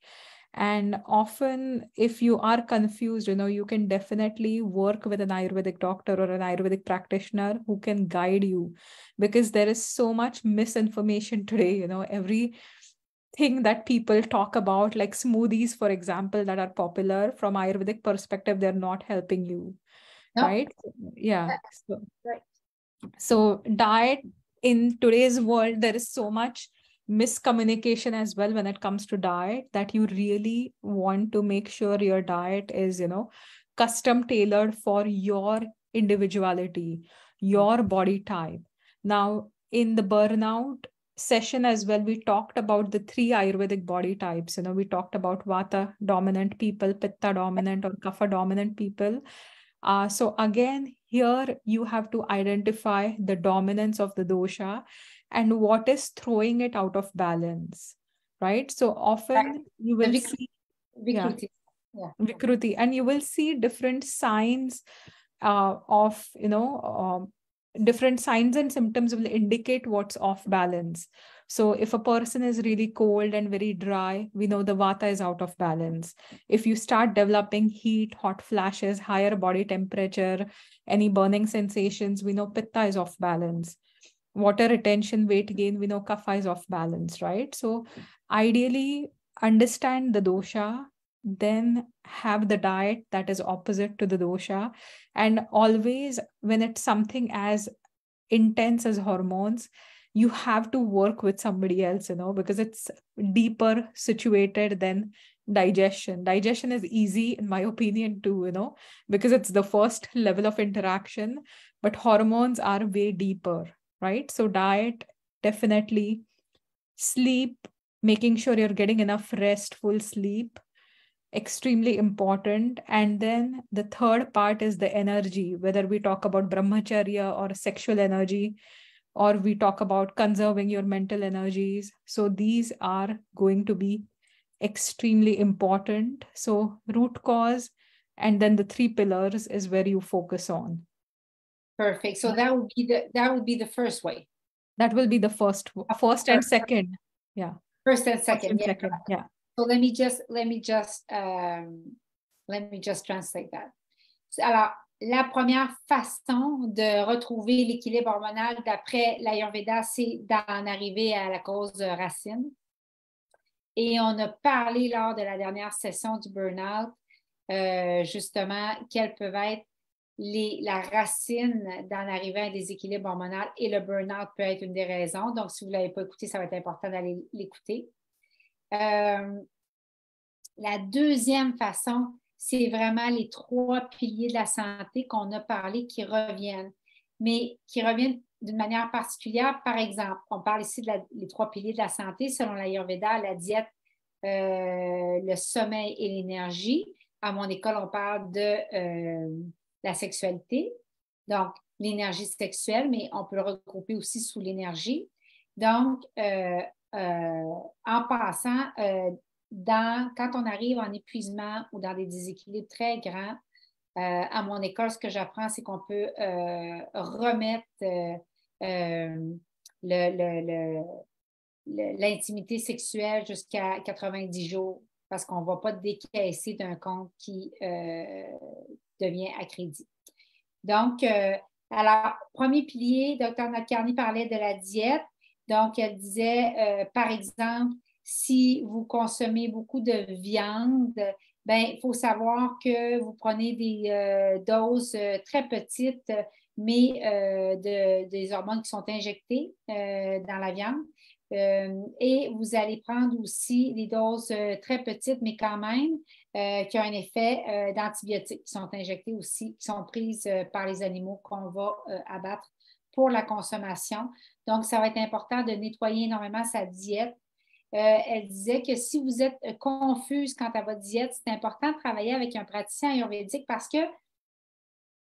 And often, if you are confused, you can definitely work with an Ayurvedic doctor or an Ayurvedic practitioner who can guide you, because there is so much misinformation today. Every thing that people talk about, like smoothies, for example, that are popular from Ayurvedic perspective, they're not helping you, right? Yeah. Right. So diet, in today's world, there is so much miscommunication as well when it comes to diet, that you really want to make sure your diet is, custom tailored for your individuality, your body type. Now, in the burnout session as well, we talked about the 3 Ayurvedic body types. We talked about Vata dominant people, Pitta dominant or Kapha dominant people. So again, here you have to identify the dominance of the dosha and what is throwing it out of balance, right? So often you will see Vikruti. Yeah. Vikruti, and you will see different signs of, different signs and symptoms will indicate what's off balance. So if a person is really cold and very dry, we know the Vata is out of balance. If you start developing heat, hot flashes, higher body temperature, any burning sensations, we know Pitta is off balance. Water retention, weight gain, we know Kapha is off balance, right? So ideally, understand the dosha, then have the diet that is opposite to the dosha. And always, when it's something as intense as hormones, you have to work with somebody else, because it's deeper situated than digestion. Digestion is easy, in my opinion, too, because it's the first level of interaction, but hormones are way deeper, right? So diet, definitely. Sleep, making sure you're getting enough restful sleep, extremely important. And then the third part is the energy, whether we talk about brahmacharya or sexual energy, or we talk about conserving your mental energies. So these are going to be extremely important. So root cause, and then the 3 pillars is where you focus on. Perfect. So that would be the first way. That will be the first and second. Yeah. First and second. Yeah. So let me just translate that. Alors, la première façon de retrouver l'équilibre hormonal d'après l'Ayurveda, c'est d'en arriver à la cause racine. Et on a parlé lors de la dernière session du burn-out, justement, quelles peuvent être la racine d'en arriver à un déséquilibre hormonal, et le burn-out peut être une des raisons. Donc, si vous ne l'avez pas écouté, ça va être important d'aller l'écouter. La deuxième façon, c'est vraiment les 3 piliers de la santé qu'on a parlé qui reviennent, mais qui reviennent d'une manière particulière. Par exemple, on parle ici les 3 piliers de la santé selon l'Ayurveda, la diète, le sommeil et l'énergie. À mon école, on parle de la sexualité, donc l'énergie sexuelle, mais on peut le regrouper aussi sous l'énergie. Donc, en passant, quand on arrive en épuisement ou dans des déséquilibres très grands, à mon école, ce que j'apprends, c'est qu'on peut remettre l'intimité sexuelle jusqu'à 90 jours parce qu'on ne va pas décaisser d'un compte qui devient à crédit. Donc, alors, premier pilier, Dr. Nadkarni parlait de la diète. Donc, elle disait, par exemple, si vous consommez beaucoup de viande, ben, il faut savoir que vous prenez des doses très petites, mais des hormones qui sont injectées dans la viande. Et vous allez prendre aussi des doses très petites, mais quand même, qui ont un effet d'antibiotiques, qui sont injectés aussi, qui sont prises par les animaux qu'on va abattre pour la consommation. Donc, ça va être important de nettoyer énormément sa diète. Elle disait que si vous êtes confuse quant à votre diète, c'est important de travailler avec un praticien ayurvédique parce que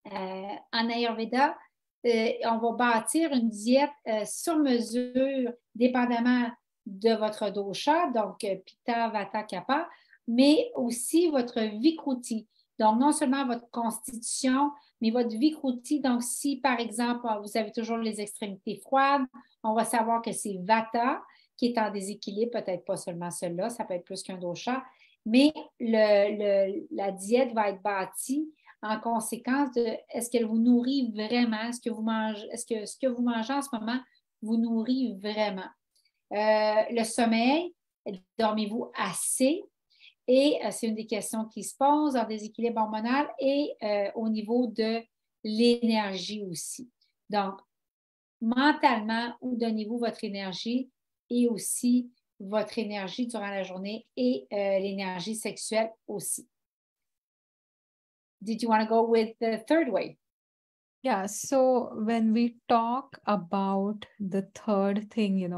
en Ayurveda, on va bâtir une diète sur mesure, dépendamment de votre dosha, donc Pitta, Vata, Kapha, mais aussi votre Vikruti. Donc, non seulement votre constitution, mais votre Vikruti. Donc, si, par exemple, vous avez toujours les extrémités froides, on va savoir que c'est Vata qui est en déséquilibre, peut-être pas seulement celui-là, ça peut être plus qu'un dosha, mais la diète va être bâtie en conséquence de est-ce qu'elle vous nourrit vraiment, est-ce que vous mangez, est-ce que ce que vous mangez en ce moment vous nourrit vraiment. Le sommeil, dormez-vous assez? Et c'est une des questions qui se posent en déséquilibre hormonal et au niveau de l'énergie aussi. Donc, mentalement, où donnez-vous votre énergie et aussi votre énergie durant la journée et l'énergie sexuelle aussi. Did you want to go with the third way? Yeah, so when we talk about the third thing,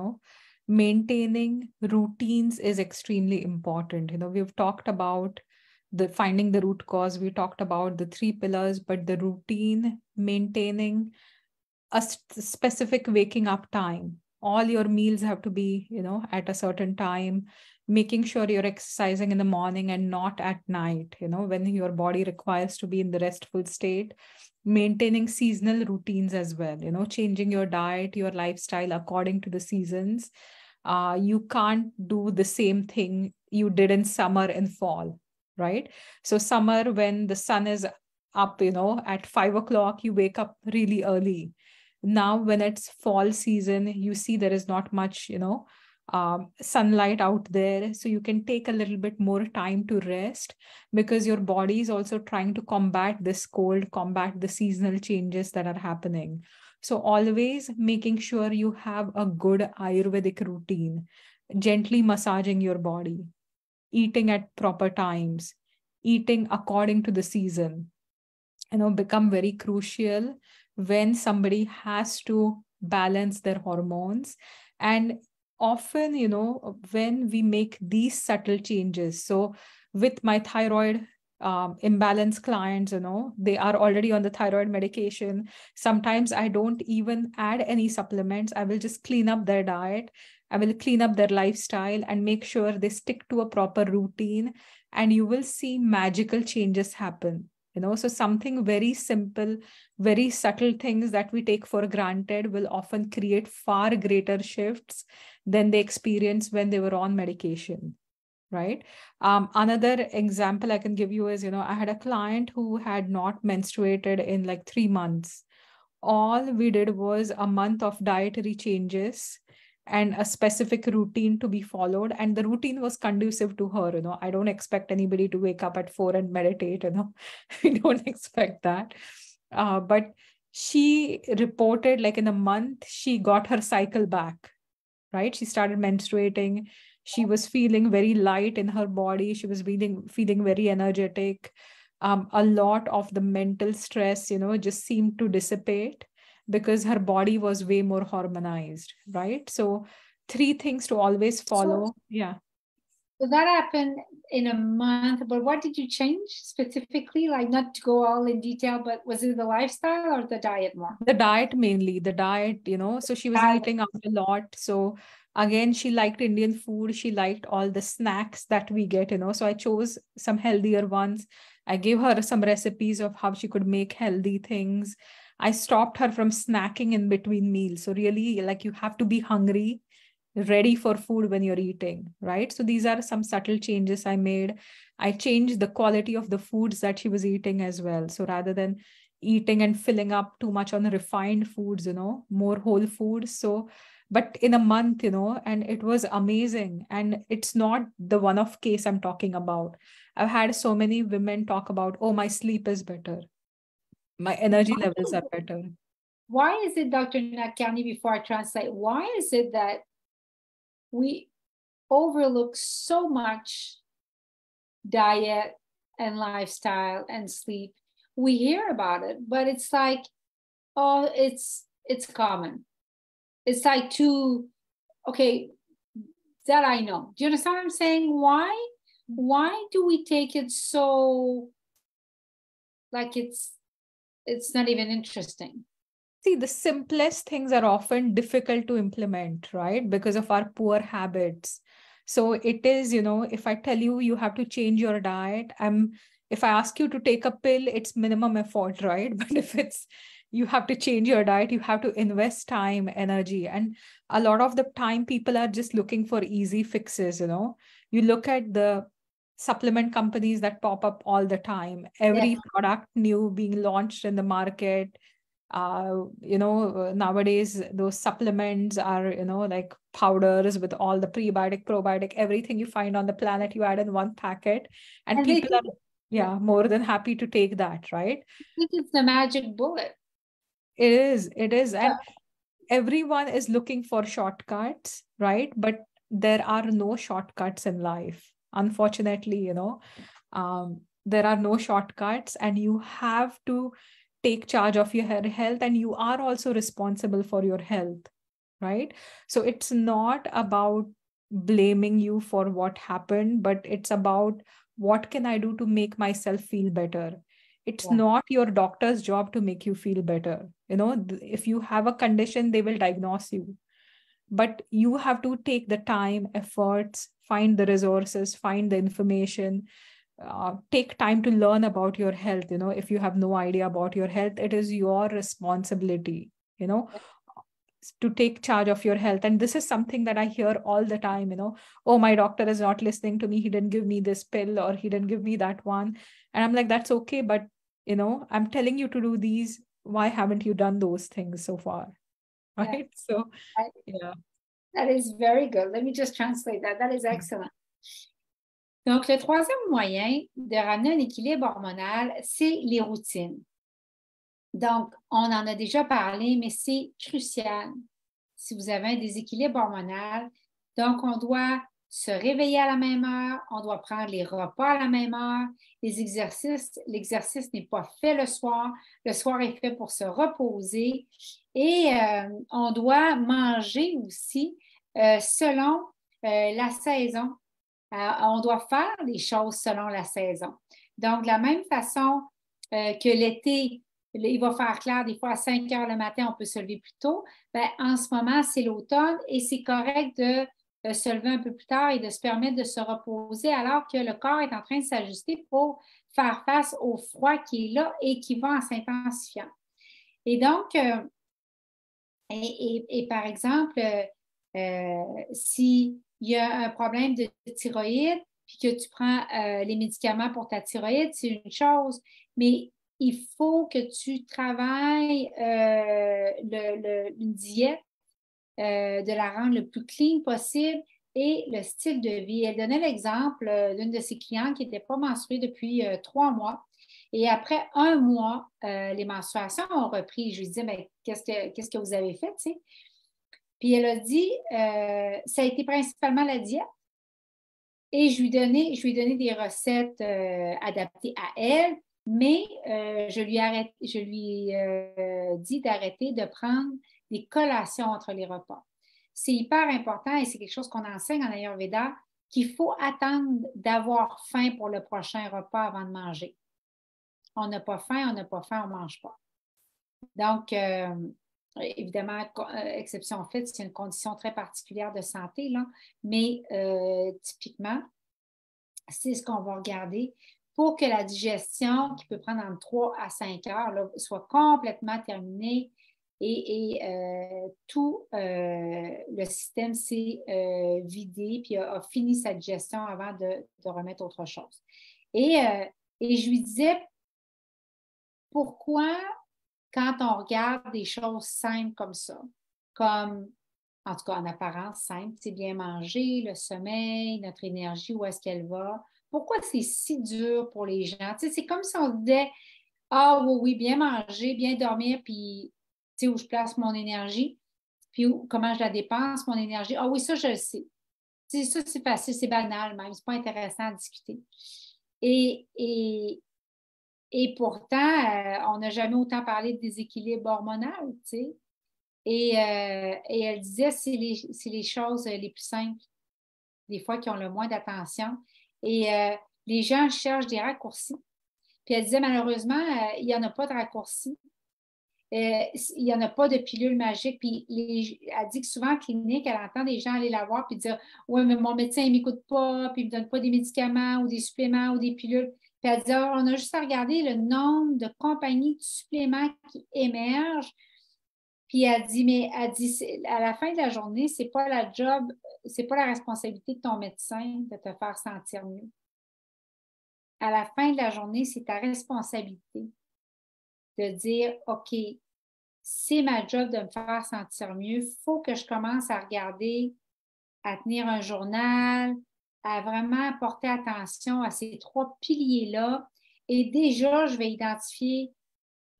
maintaining routines is extremely important. We've talked about the finding the root cause, we talked about the 3 pillars, but the routine, maintaining a specific waking up time. All your meals have to be, at a certain time, making sure you're exercising in the morning and not at night, when your body requires to be in the restful state. Maintaining seasonal routines as well, changing your diet, your lifestyle according to the seasons. You can't do the same thing you did in summer and fall, right? So summer, when the sun is up, at 5 o'clock, you wake up really early. Now, when it's fall season, you see there is not much, sunlight out there. So you can take a little bit more time to rest because your body is also trying to combat this cold, combat the seasonal changes that are happening. So always making sure you have a good Ayurvedic routine, gently massaging your body, eating at proper times, eating according to the season, become very crucial when somebody has to balance their hormones. And often, when we make these subtle changes, so with my thyroid imbalance clients, they are already on the thyroid medication. Sometimes I don't even add any supplements. I will just clean up their diet. I will clean up their lifestyle and make sure they stick to a proper routine, and you will see magical changes happen. So something very simple, very subtle things that we take for granted will often create far greater shifts than they experience when they were on medication, right? Another example I can give you is, I had a client who had not menstruated in like 3 months. All we did was a month of dietary changes and a specific routine to be followed. And the routine was conducive to her. I don't expect anybody to wake up at 4 and meditate, we don't expect that. But she reported like in a month, she got her cycle back, right? She started menstruating. She was feeling very light in her body. She was feeling very energetic. A lot of the mental stress, just seemed to dissipate because her body was way more harmonized, right? So 3 things to always follow. Yeah. So that happened in a month, but what did you change specifically? Like, not to go all in detail, but was it the lifestyle or the diet more? The diet mainly, the diet, so she was eating out a lot. So again, she liked Indian food. She liked all the snacks that we get, so I chose some healthier ones. I gave her some recipes of how she could make healthy things. I stopped her from snacking in between meals. So really, like, you have to be hungry ready for food when you're eating, right? So these are some subtle changes I made. I changed the quality of the foods that she was eating as well. So rather than eating and filling up too much on refined foods, more whole foods. So, but in a month, and it was amazing. And it's not the one-off case I'm talking about. I've had so many women talk about, oh, my sleep is better. My energy levels are better. Why is it, Dr. Nadkarni, before I translate, why is it that we overlook so much diet and lifestyle and sleep? We hear about it, but it's like, oh, it's common. It's like okay, that I know. Do you understand what I'm saying? Why do we take it so like it's not even interesting? See, the simplest things are often difficult to implement, right? Because of our poor habits. So it is, if I tell you you have to change your diet, if I ask you to take a pill, it's minimum effort, right? But if you have to change your diet, you have to invest time, energy. And a lot of the time people are just looking for easy fixes, You look at the supplement companies that pop up all the time, every product new being launched in the market. Nowadays those supplements are, like powders with all the prebiotic, probiotic, everything you find on the planet, you add in one packet, and people are more than happy to take that, right? I think it's the magic bullet. It is. And everyone is looking for shortcuts, right? But there are no shortcuts in life, unfortunately. There are no shortcuts, and you have to take charge of your health, and you are also responsible for your health, right? So it's not about blaming you for what happened, but it's about what can I do to make myself feel better. It's not your doctor's job to make you feel better. If you have a condition, they will diagnose you, but you have to take the time, efforts, find the resources, find the information, take time to learn about your health. If you have no idea about your health, it is your responsibility, to take charge of your health. And this is something that I hear all the time, oh, my doctor is not listening to me, he didn't give me this pill, or he didn't give me that one. And I'm like, that's okay, but I'm telling you to do these, why haven't you done those things so far? Right? So yeah, that is very good. Let me just translate that. That is excellent. Donc, le troisième moyen de ramener un équilibre hormonal, c'est les routines. Donc, on en a déjà parlé, mais c'est crucial si vous avez un déséquilibre hormonal. Donc, on doit se réveiller à la même heure, on doit prendre les repas à la même heure, l'exercice n'est pas fait le soir est fait pour se reposer et on doit manger aussi selon la saison. On doit faire les choses selon la saison. Donc, de la même façon que l'été, il va faire clair des fois à 5 heures le matin, on peut se lever plus tôt. Bien, en ce moment, c'est l'automne et c'est correct de se lever un peu plus tard et de se permettre de se reposer alors que le corps est en train de s'ajuster pour faire face au froid qui est là et qui va en s'intensifiant. Et donc, par exemple, s'il y a un problème de thyroïde puis que tu prends les médicaments pour ta thyroïde, c'est une chose, mais il faut que tu travailles une diète, de la rendre le plus clean possible et le style de vie. Elle donnait l'exemple d'une de ses clientes qui n'était pas menstruée depuis 3 mois. Et après 1 mois, les menstruations ont repris. Je lui disais, mais qu'est-ce que vous avez fait, tu sais? Puis elle a dit, ça a été principalement la diète. Et je lui ai donné des recettes adaptées à elle, mais je lui ai dit d'arrêter de prendre des collations entre les repas. C'est hyper important et c'est quelque chose qu'on enseigne en Ayurveda, qu'il faut attendre d'avoir faim pour le prochain repas avant de manger. On n'a pas faim, on ne mange pas. Donc, évidemment, exception faite, c'est une condition très particulière de santé, là, mais typiquement, c'est ce qu'on va regarder pour que la digestion, qui peut prendre entre 3 à 5 heures, là, soit complètement terminée tout le système s'est vidé puis a fini sa digestion avant de remettre autre chose. Et je lui disais, pourquoi, quand on regarde des choses simples comme ça, comme, en tout cas en apparence simple, c'est bien manger, le sommeil, notre énergie, où est-ce qu'elle va, pourquoi c'est si dur pour les gens? Tu sais, c'est comme si on se disait, ah oui, bien manger, bien dormir, puis tu sais, où je place mon énergie, puis comment je la dépense, mon énergie. Ah oui, ça, je le sais. Tu sais, ça, c'est facile, c'est banal même, c'est pas intéressant à discuter. Et pourtant, on n'a jamais autant parlé de déséquilibre hormonal, tu sais. Et elle disait, c'est les choses les plus simples, des fois, qui ont le moins d'attention. Et les gens cherchent des raccourcis. Puis elle disait, malheureusement, il n'y en a pas de raccourcis. Il n'y en a pas de pilule magique. Puis elle dit que souvent en clinique, elle entend des gens aller la voir puis dire, oui, mais mon médecin, il ne m'écoute pas, puis il ne me donne pas des médicaments ou des suppléments ou des pilules. Puis elle dit, oh, on a juste à regarder le nombre de compagnies de suppléments qui émergent. Puis elle dit, mais elle dit, à la fin de la journée, c'est pas la job, c'est pas la responsabilité de ton médecin de te faire sentir mieux. À la fin de la journée, c'est ta responsabilité de dire, OK, c'est ma job de me faire sentir mieux. Il faut que je commence à regarder, à tenir un journal, à vraiment porter attention à ces 3 piliers-là. Et déjà, je vais identifier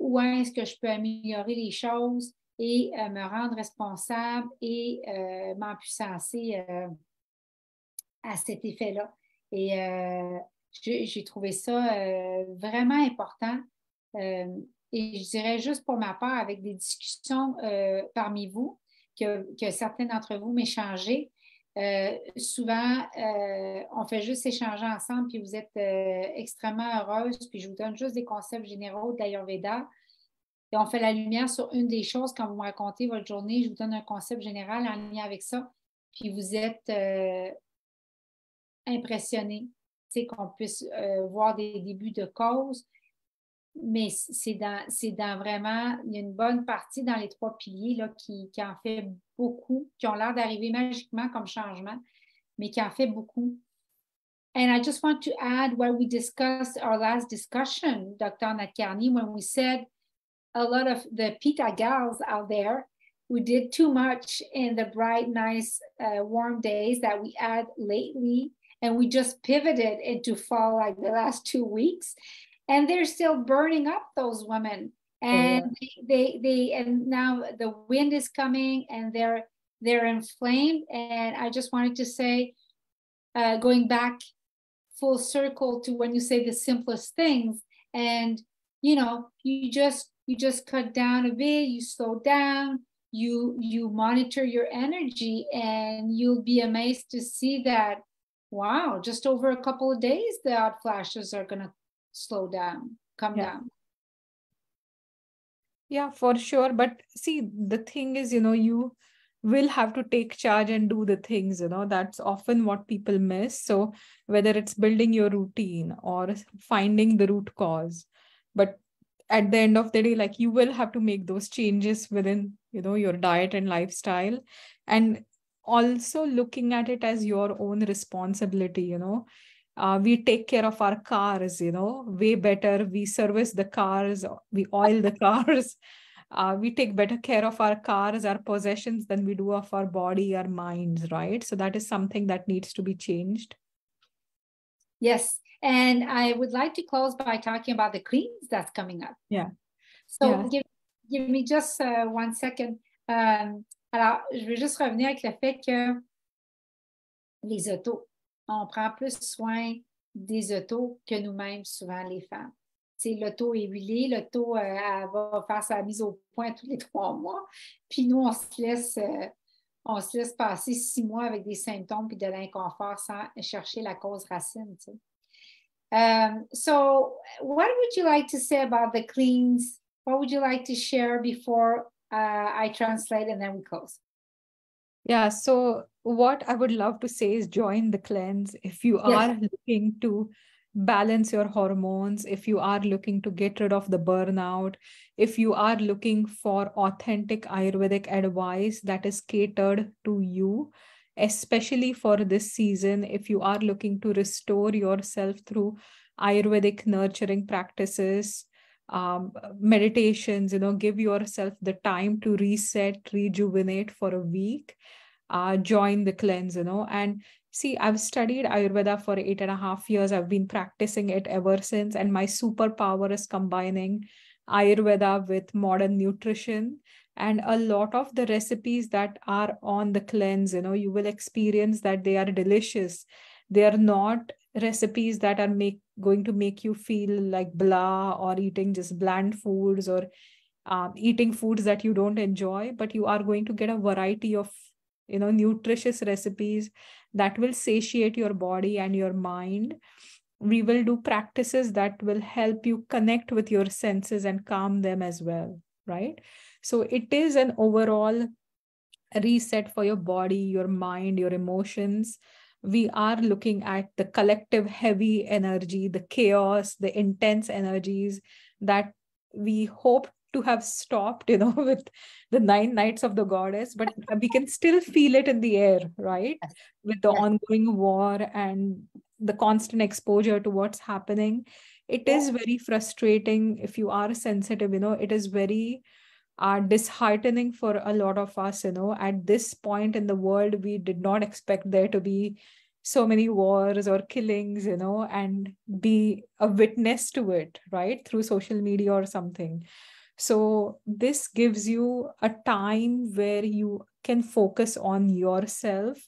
où est-ce que je peux améliorer les choses et me rendre responsable et m'empuissancer à cet effet-là. Et j'ai trouvé ça vraiment important. Et je dirais juste pour ma part, avec des discussions parmi vous, que certains d'entre vous m'échangez, souvent, on fait juste échanger ensemble, puis vous êtes extrêmement heureuse, puis je vous donne juste des concepts généraux de l'Ayurveda. Et on fait la lumière sur une des choses quand vous me racontez votre journée. Je vous donne un concept général en lien avec ça. Puis vous êtes impressionné, qu'on puisse voir des débuts de cause, mais c'est dans vraiment, il y a une bonne partie dans les 3 piliers là, qui en fait beaucoup, qui ont l'air d'arriver magiquement comme changement, mais qui en fait beaucoup. And I just want to add what we discussed our last discussion, Dr. Nadkarni, when we said a lot of the Pitta gals out there who did too much in the bright, nice, warm days that we had lately, and we just pivoted into fall like the last 2 weeks, and they're still burning up, those women. And they and now the wind is coming and they're inflamed. And I just wanted to say, going back full circle to when you say the simplest things, and you just cut down a bit, you slow down, you monitor your energy, and you'll be amazed to see that, wow, just over a couple of days, the hot flashes are going to slow down, come down. Yeah, for sure. But see, the thing is, you will have to take charge and do the things, that's often what people miss. So whether it's building your routine or finding the root cause, but at the end of the day, like, you will have to make those changes within, your diet and lifestyle, and also looking at it as your own responsibility. We take care of our cars, way better. We service the cars, we oil the cars. We take better care of our cars, our possessions, than we do of our body, our minds, right? So that is something that needs to be changed. Yes. And I would like to close by talking about the cleans that's coming up. Yeah. So give me just 1 second. Alors, je vais juste revenir avec le fait que les autos, on prend plus soin des autos que nous-mêmes, souvent les femmes. L'auto est huilée, l'auto elle va faire sa mise au point tous les 3 mois. Puis nous, on se laisse passer 6 mois avec des symptômes et de l'inconfort sans chercher la cause racine. So what would you like to say about the cleans? What would you like to share before I translate and then we close? Yeah, so what I would love to say is join the cleanse if you are looking to balance your hormones, if you are looking to get rid of the burnout, if you are looking for authentic Ayurvedic advice that is catered to you, especially for this season, if you are looking to restore yourself through Ayurvedic nurturing practices, meditations, give yourself the time to reset, rejuvenate for a week, join the cleanse, and see, I've studied Ayurveda for 8.5 years. I've been practicing it ever since. And my superpower is combining Ayurveda with modern nutrition. And a lot of the recipes that are on the cleanse, you will experience that they are delicious. They are not recipes that are going to make you feel like blah or eating just bland foods or eating foods that you don't enjoy, but you are going to get a variety of nutritious recipes that will satiate your body and your mind. We will do practices that will help you connect with your senses and calm them as well, right? So it is an overall reset for your body, your mind, your emotions. We are looking at the collective heavy energy, the chaos, the intense energies that we hope to have stopped, with the 9 nights of the goddess, but we can still feel it in the air, right? With the ongoing war and the constant exposure to what's happening. It is very frustrating if you are sensitive, it is very disheartening for a lot of us, at this point in the world, we did not expect there to be so many wars or killings, and be a witness to it, right? Through social media or something. So this gives you a time where you can focus on yourself,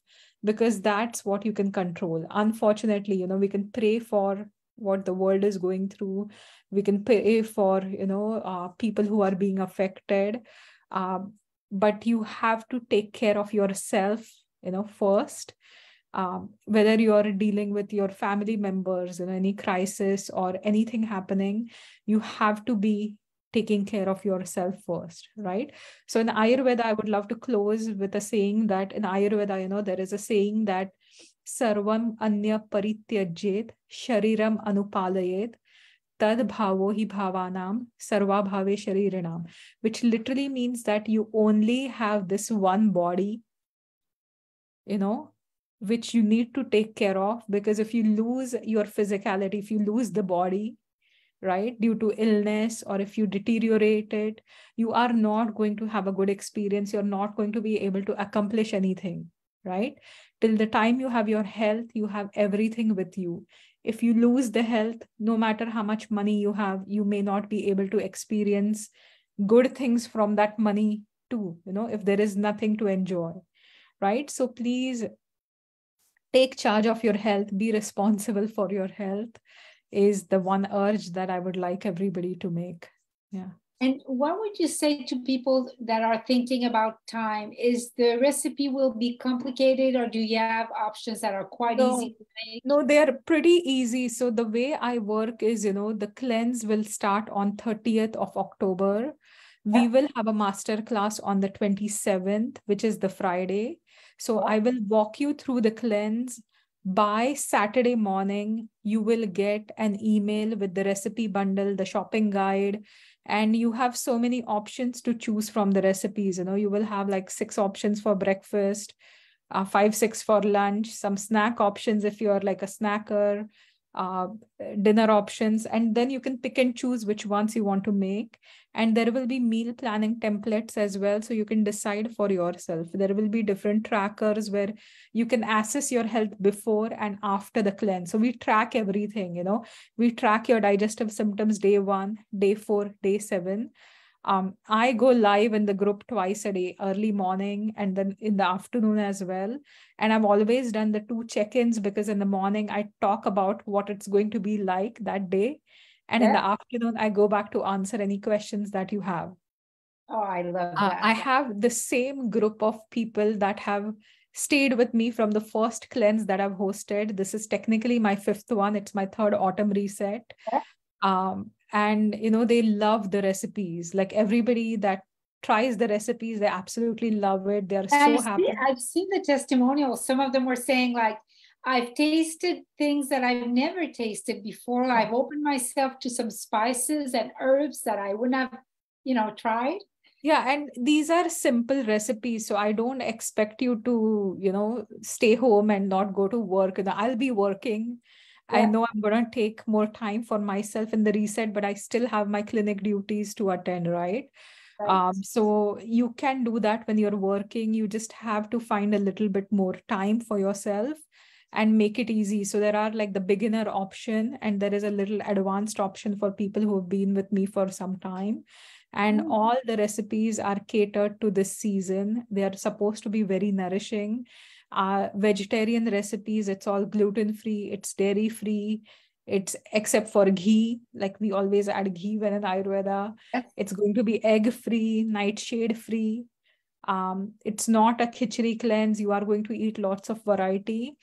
because that's what you can control. Unfortunately, we can pray for what the world is going through. We can pray for, people who are being affected. But you have to take care of yourself, first. Whether you're dealing with your family members in any crisis or anything happening, you have to be taking care of yourself first, right? So in Ayurveda, I would love to close with a saying that in Ayurveda, there is a saying that sarvam anya parityajyet shariram anupalayet tad bhavo hi bhavanam sarva bhave sharirinam, which literally means that you only have this one body, which you need to take care of, because if you lose your physicality, if you lose the body, right, due to illness, or if you deteriorate it, you are not going to have a good experience. You're not going to be able to accomplish anything, right? Till the time you have your health, you have everything with you. If you lose the health, no matter how much money you have, you may not be able to experience good things from that money too, if there is nothing to enjoy, right? So please take charge of your health, be responsible for your health, is the one urge that I would like everybody to make. Yeah. And what would you say to people that are thinking about time? Is the recipe will be complicated, or do you have options that are quite easy to make? No, they are pretty easy. So the way I work is, the cleanse will start on 30th of October. We will have a master class on the 27th, which is the Friday. So I will walk you through the cleanse. By Saturday morning, you will get an email with the recipe bundle, the shopping guide, and you have so many options to choose from the recipes. You will have like 6 options for breakfast, 5, 6 for lunch, some snack options if you're like a snacker, dinner options, and then you can pick and choose which ones you want to make. And there will be meal planning templates as well, so you can decide for yourself. There will be different trackers where you can assess your health before and after the cleanse. So we track everything, we track your digestive symptoms day 1, day 4, day 7. I go live in the group twice a day, early morning and then in the afternoon as well. And I've always done the 2 check-ins, because in the morning I talk about what it's going to be like that day. And in the afternoon, I go back to answer any questions that you have. Oh, I love that. I have the same group of people that have stayed with me from the first cleanse that I've hosted. This is technically my 5th one. It's my 3rd autumn reset. And, they love the recipes. Like everybody that tries the recipes, they absolutely love it. They're so happy. I've seen the testimonials. Some of them were saying like, I've tasted things that I've never tasted before. I've opened myself to some spices and herbs that I wouldn't have, tried. Yeah, and these are simple recipes, so I don't expect you to, stay home and not go to work. I'll be working. I Yeah. know I'm gonna take more time for myself in the reset, but I still have my clinic duties to attend, right? Right. So you can do that when you're working. You just have to find a little bit more time for yourself and make it easy. So there are like the beginner option, and there is a little advanced option for people who have been with me for some time. And all the recipes are catered to this season. They are supposed to be very nourishing. Vegetarian recipes, it's all gluten-free, it's dairy-free, it's except for ghee, like we always add ghee when in Ayurveda. Yes. It's going to be egg-free, nightshade-free. It's not a khichdi cleanse. You are going to eat lots of variety.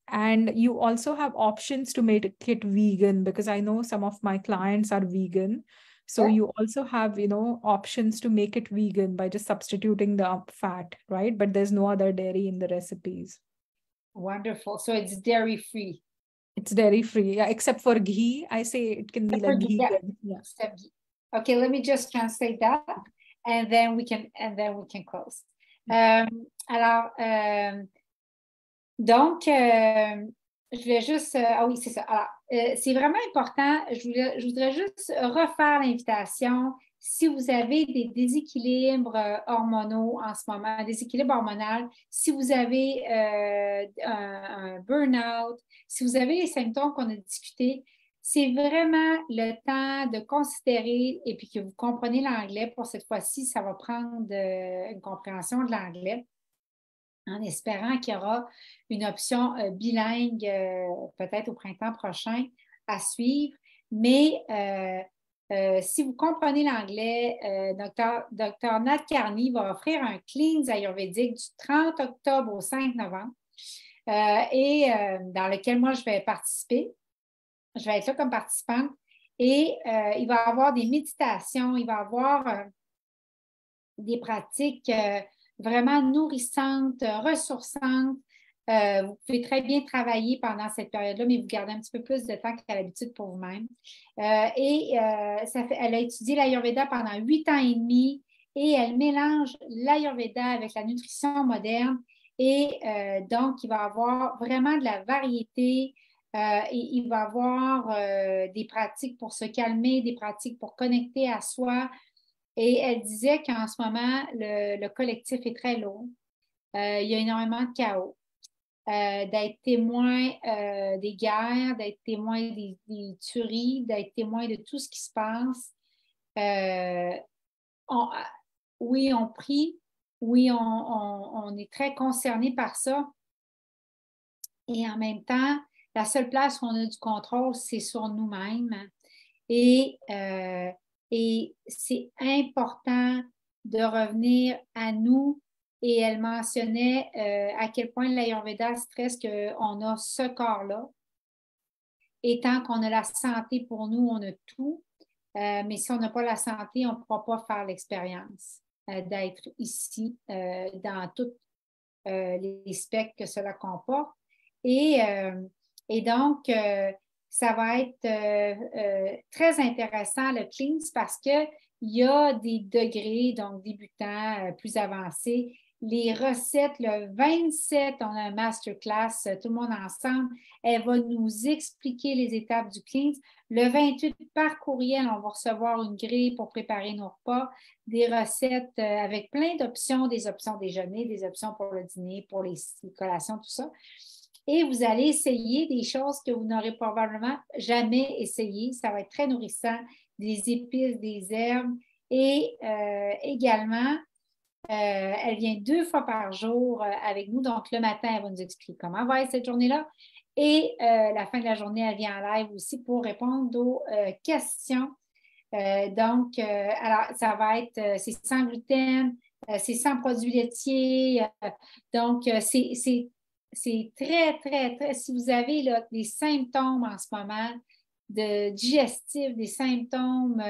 And you also have options to make it vegan, because I know some of my clients are vegan. So Yeah. you also have, options to make it vegan by just substituting the fat, right? But there's no other dairy in the recipes. Wonderful. So it's dairy free. It's dairy free, yeah, except for ghee. I say it can be like ghee. Yeah. Okay, let me just translate that, and then we can close. Alors, donc, je voulais juste, ah oui, c'est ça. Alors, c'est vraiment important. Je voudrais juste refaire l'invitation. Si vous avez des déséquilibres hormonaux en ce moment, un déséquilibre hormonal, si vous avez un burn-out, si vous avez les symptômes qu'on a discutés, c'est vraiment le temps de considérer, et puis que vous comprenez l'anglais. Pour cette fois-ci, ça va prendre une compréhension de l'anglais, en espérant qu'il y aura une option bilingue peut-être au printemps prochain à suivre. Mais si vous comprenez l'anglais, Dr. Nat Carney va offrir un Cleanse ayurvédique du 30 octobre au 5 novembre dans lequel moi je vais participer. Je vais être là comme participante. Et il va y avoir des méditations, il va y avoir des pratiques vraiment nourrissantes, ressourçantes. Vous pouvez très bien travailler pendant cette période-là, mais vous gardez un petit peu plus de temps qu'à l'habitude pour vous-même. Elle a étudié l'Ayurveda pendant 8 ans et demi et elle mélange l'Ayurveda avec la nutrition moderne. Et donc, il va y avoir vraiment de la variété. Et il va y avoir des pratiques pour se calmer, des pratiques pour connecter à soi. Et elle disait qu'en ce moment, le collectif est très lourd. Il y a énormément de chaos. D'être témoin des guerres, d'être témoin des tueries, d'être témoin de tout ce qui se passe. Oui, on prie. Oui, on est très concerné par ça. Et en même temps, la seule place où on a du contrôle, c'est sur nous-mêmes. Et c'est important de revenir à nous. Et elle mentionnait à quel point l'Ayurveda stresse qu'on a ce corps-là. Et tant qu'on a la santé pour nous, on a tout. Mais si on n'a pas la santé, on ne pourra pas faire l'expérience d'être ici dans tous les spectres que cela comporte. Et donc, ça va être très intéressant, le Cleanse, parce qu'il y a des degrés, donc débutants, plus avancés. Les recettes, le 27, on a un masterclass, tout le monde ensemble. Elle va nous expliquer les étapes du Cleanse. Le 28, par courriel, on va recevoir une grille pour préparer nos repas, des recettes avec plein d'options, des options déjeuner, des options pour le dîner, pour les collations, tout ça. Et vous allez essayer des choses que vous n'aurez probablement jamais essayées. Ça va être très nourrissant, des épices, des herbes. Et également, elle vient 2 fois par jour avec nous. Donc, le matin, elle va nous expliquer comment va être cette journée-là. Et la fin de la journée, elle vient en live aussi pour répondre aux questions. Alors, ça va être, c'est sans gluten, c'est sans produits laitiers. Donc, c'est très, très, très... Si vous avez là, des symptômes en ce moment de digestif, des symptômes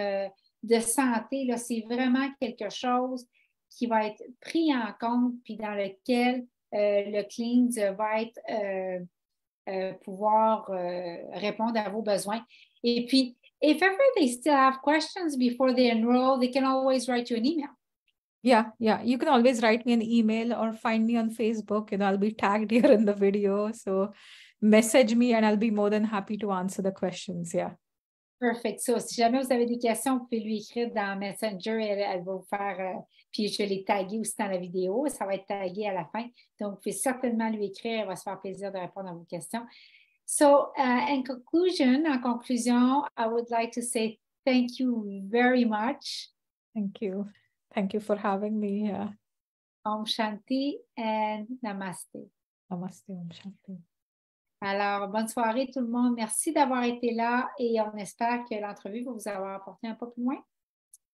de santé, là, c'est vraiment quelque chose qui va être pris en compte puis dans lequel le Cleanse va être pouvoir répondre à vos besoins. Et puis, if ever they still have questions before they enroll, they can always write you an email. Yeah. You can always write me an email or find me on Facebook, and I'll be tagged here in the video. So message me and I'll be more than happy to answer the questions. Yeah. Perfect. So, si jamais vous avez des questions, vous pouvez lui écrire dans Messenger. Elle va vous faire, puis je vais les taguer aussi dans la vidéo. Ça va être tagué à la fin. Donc, vous pouvez certainement lui écrire. Elle va se faire plaisir de répondre à vos questions. So, en conclusion, I would like to say thank you very much. Thank you. Thank you for having me. Yeah. Om Shanti and Namaste. Namaste, Om Shanti. Alors, bonne soirée tout le monde. Merci d'avoir été là et on espère que l'entrevue va vous avoir apporté un peu plus loin.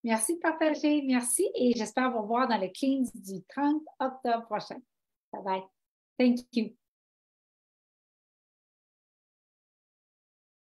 Merci de partager. Merci et j'espère vous voir dans le Cleans du 30 octobre prochain. Bye bye. Thank you.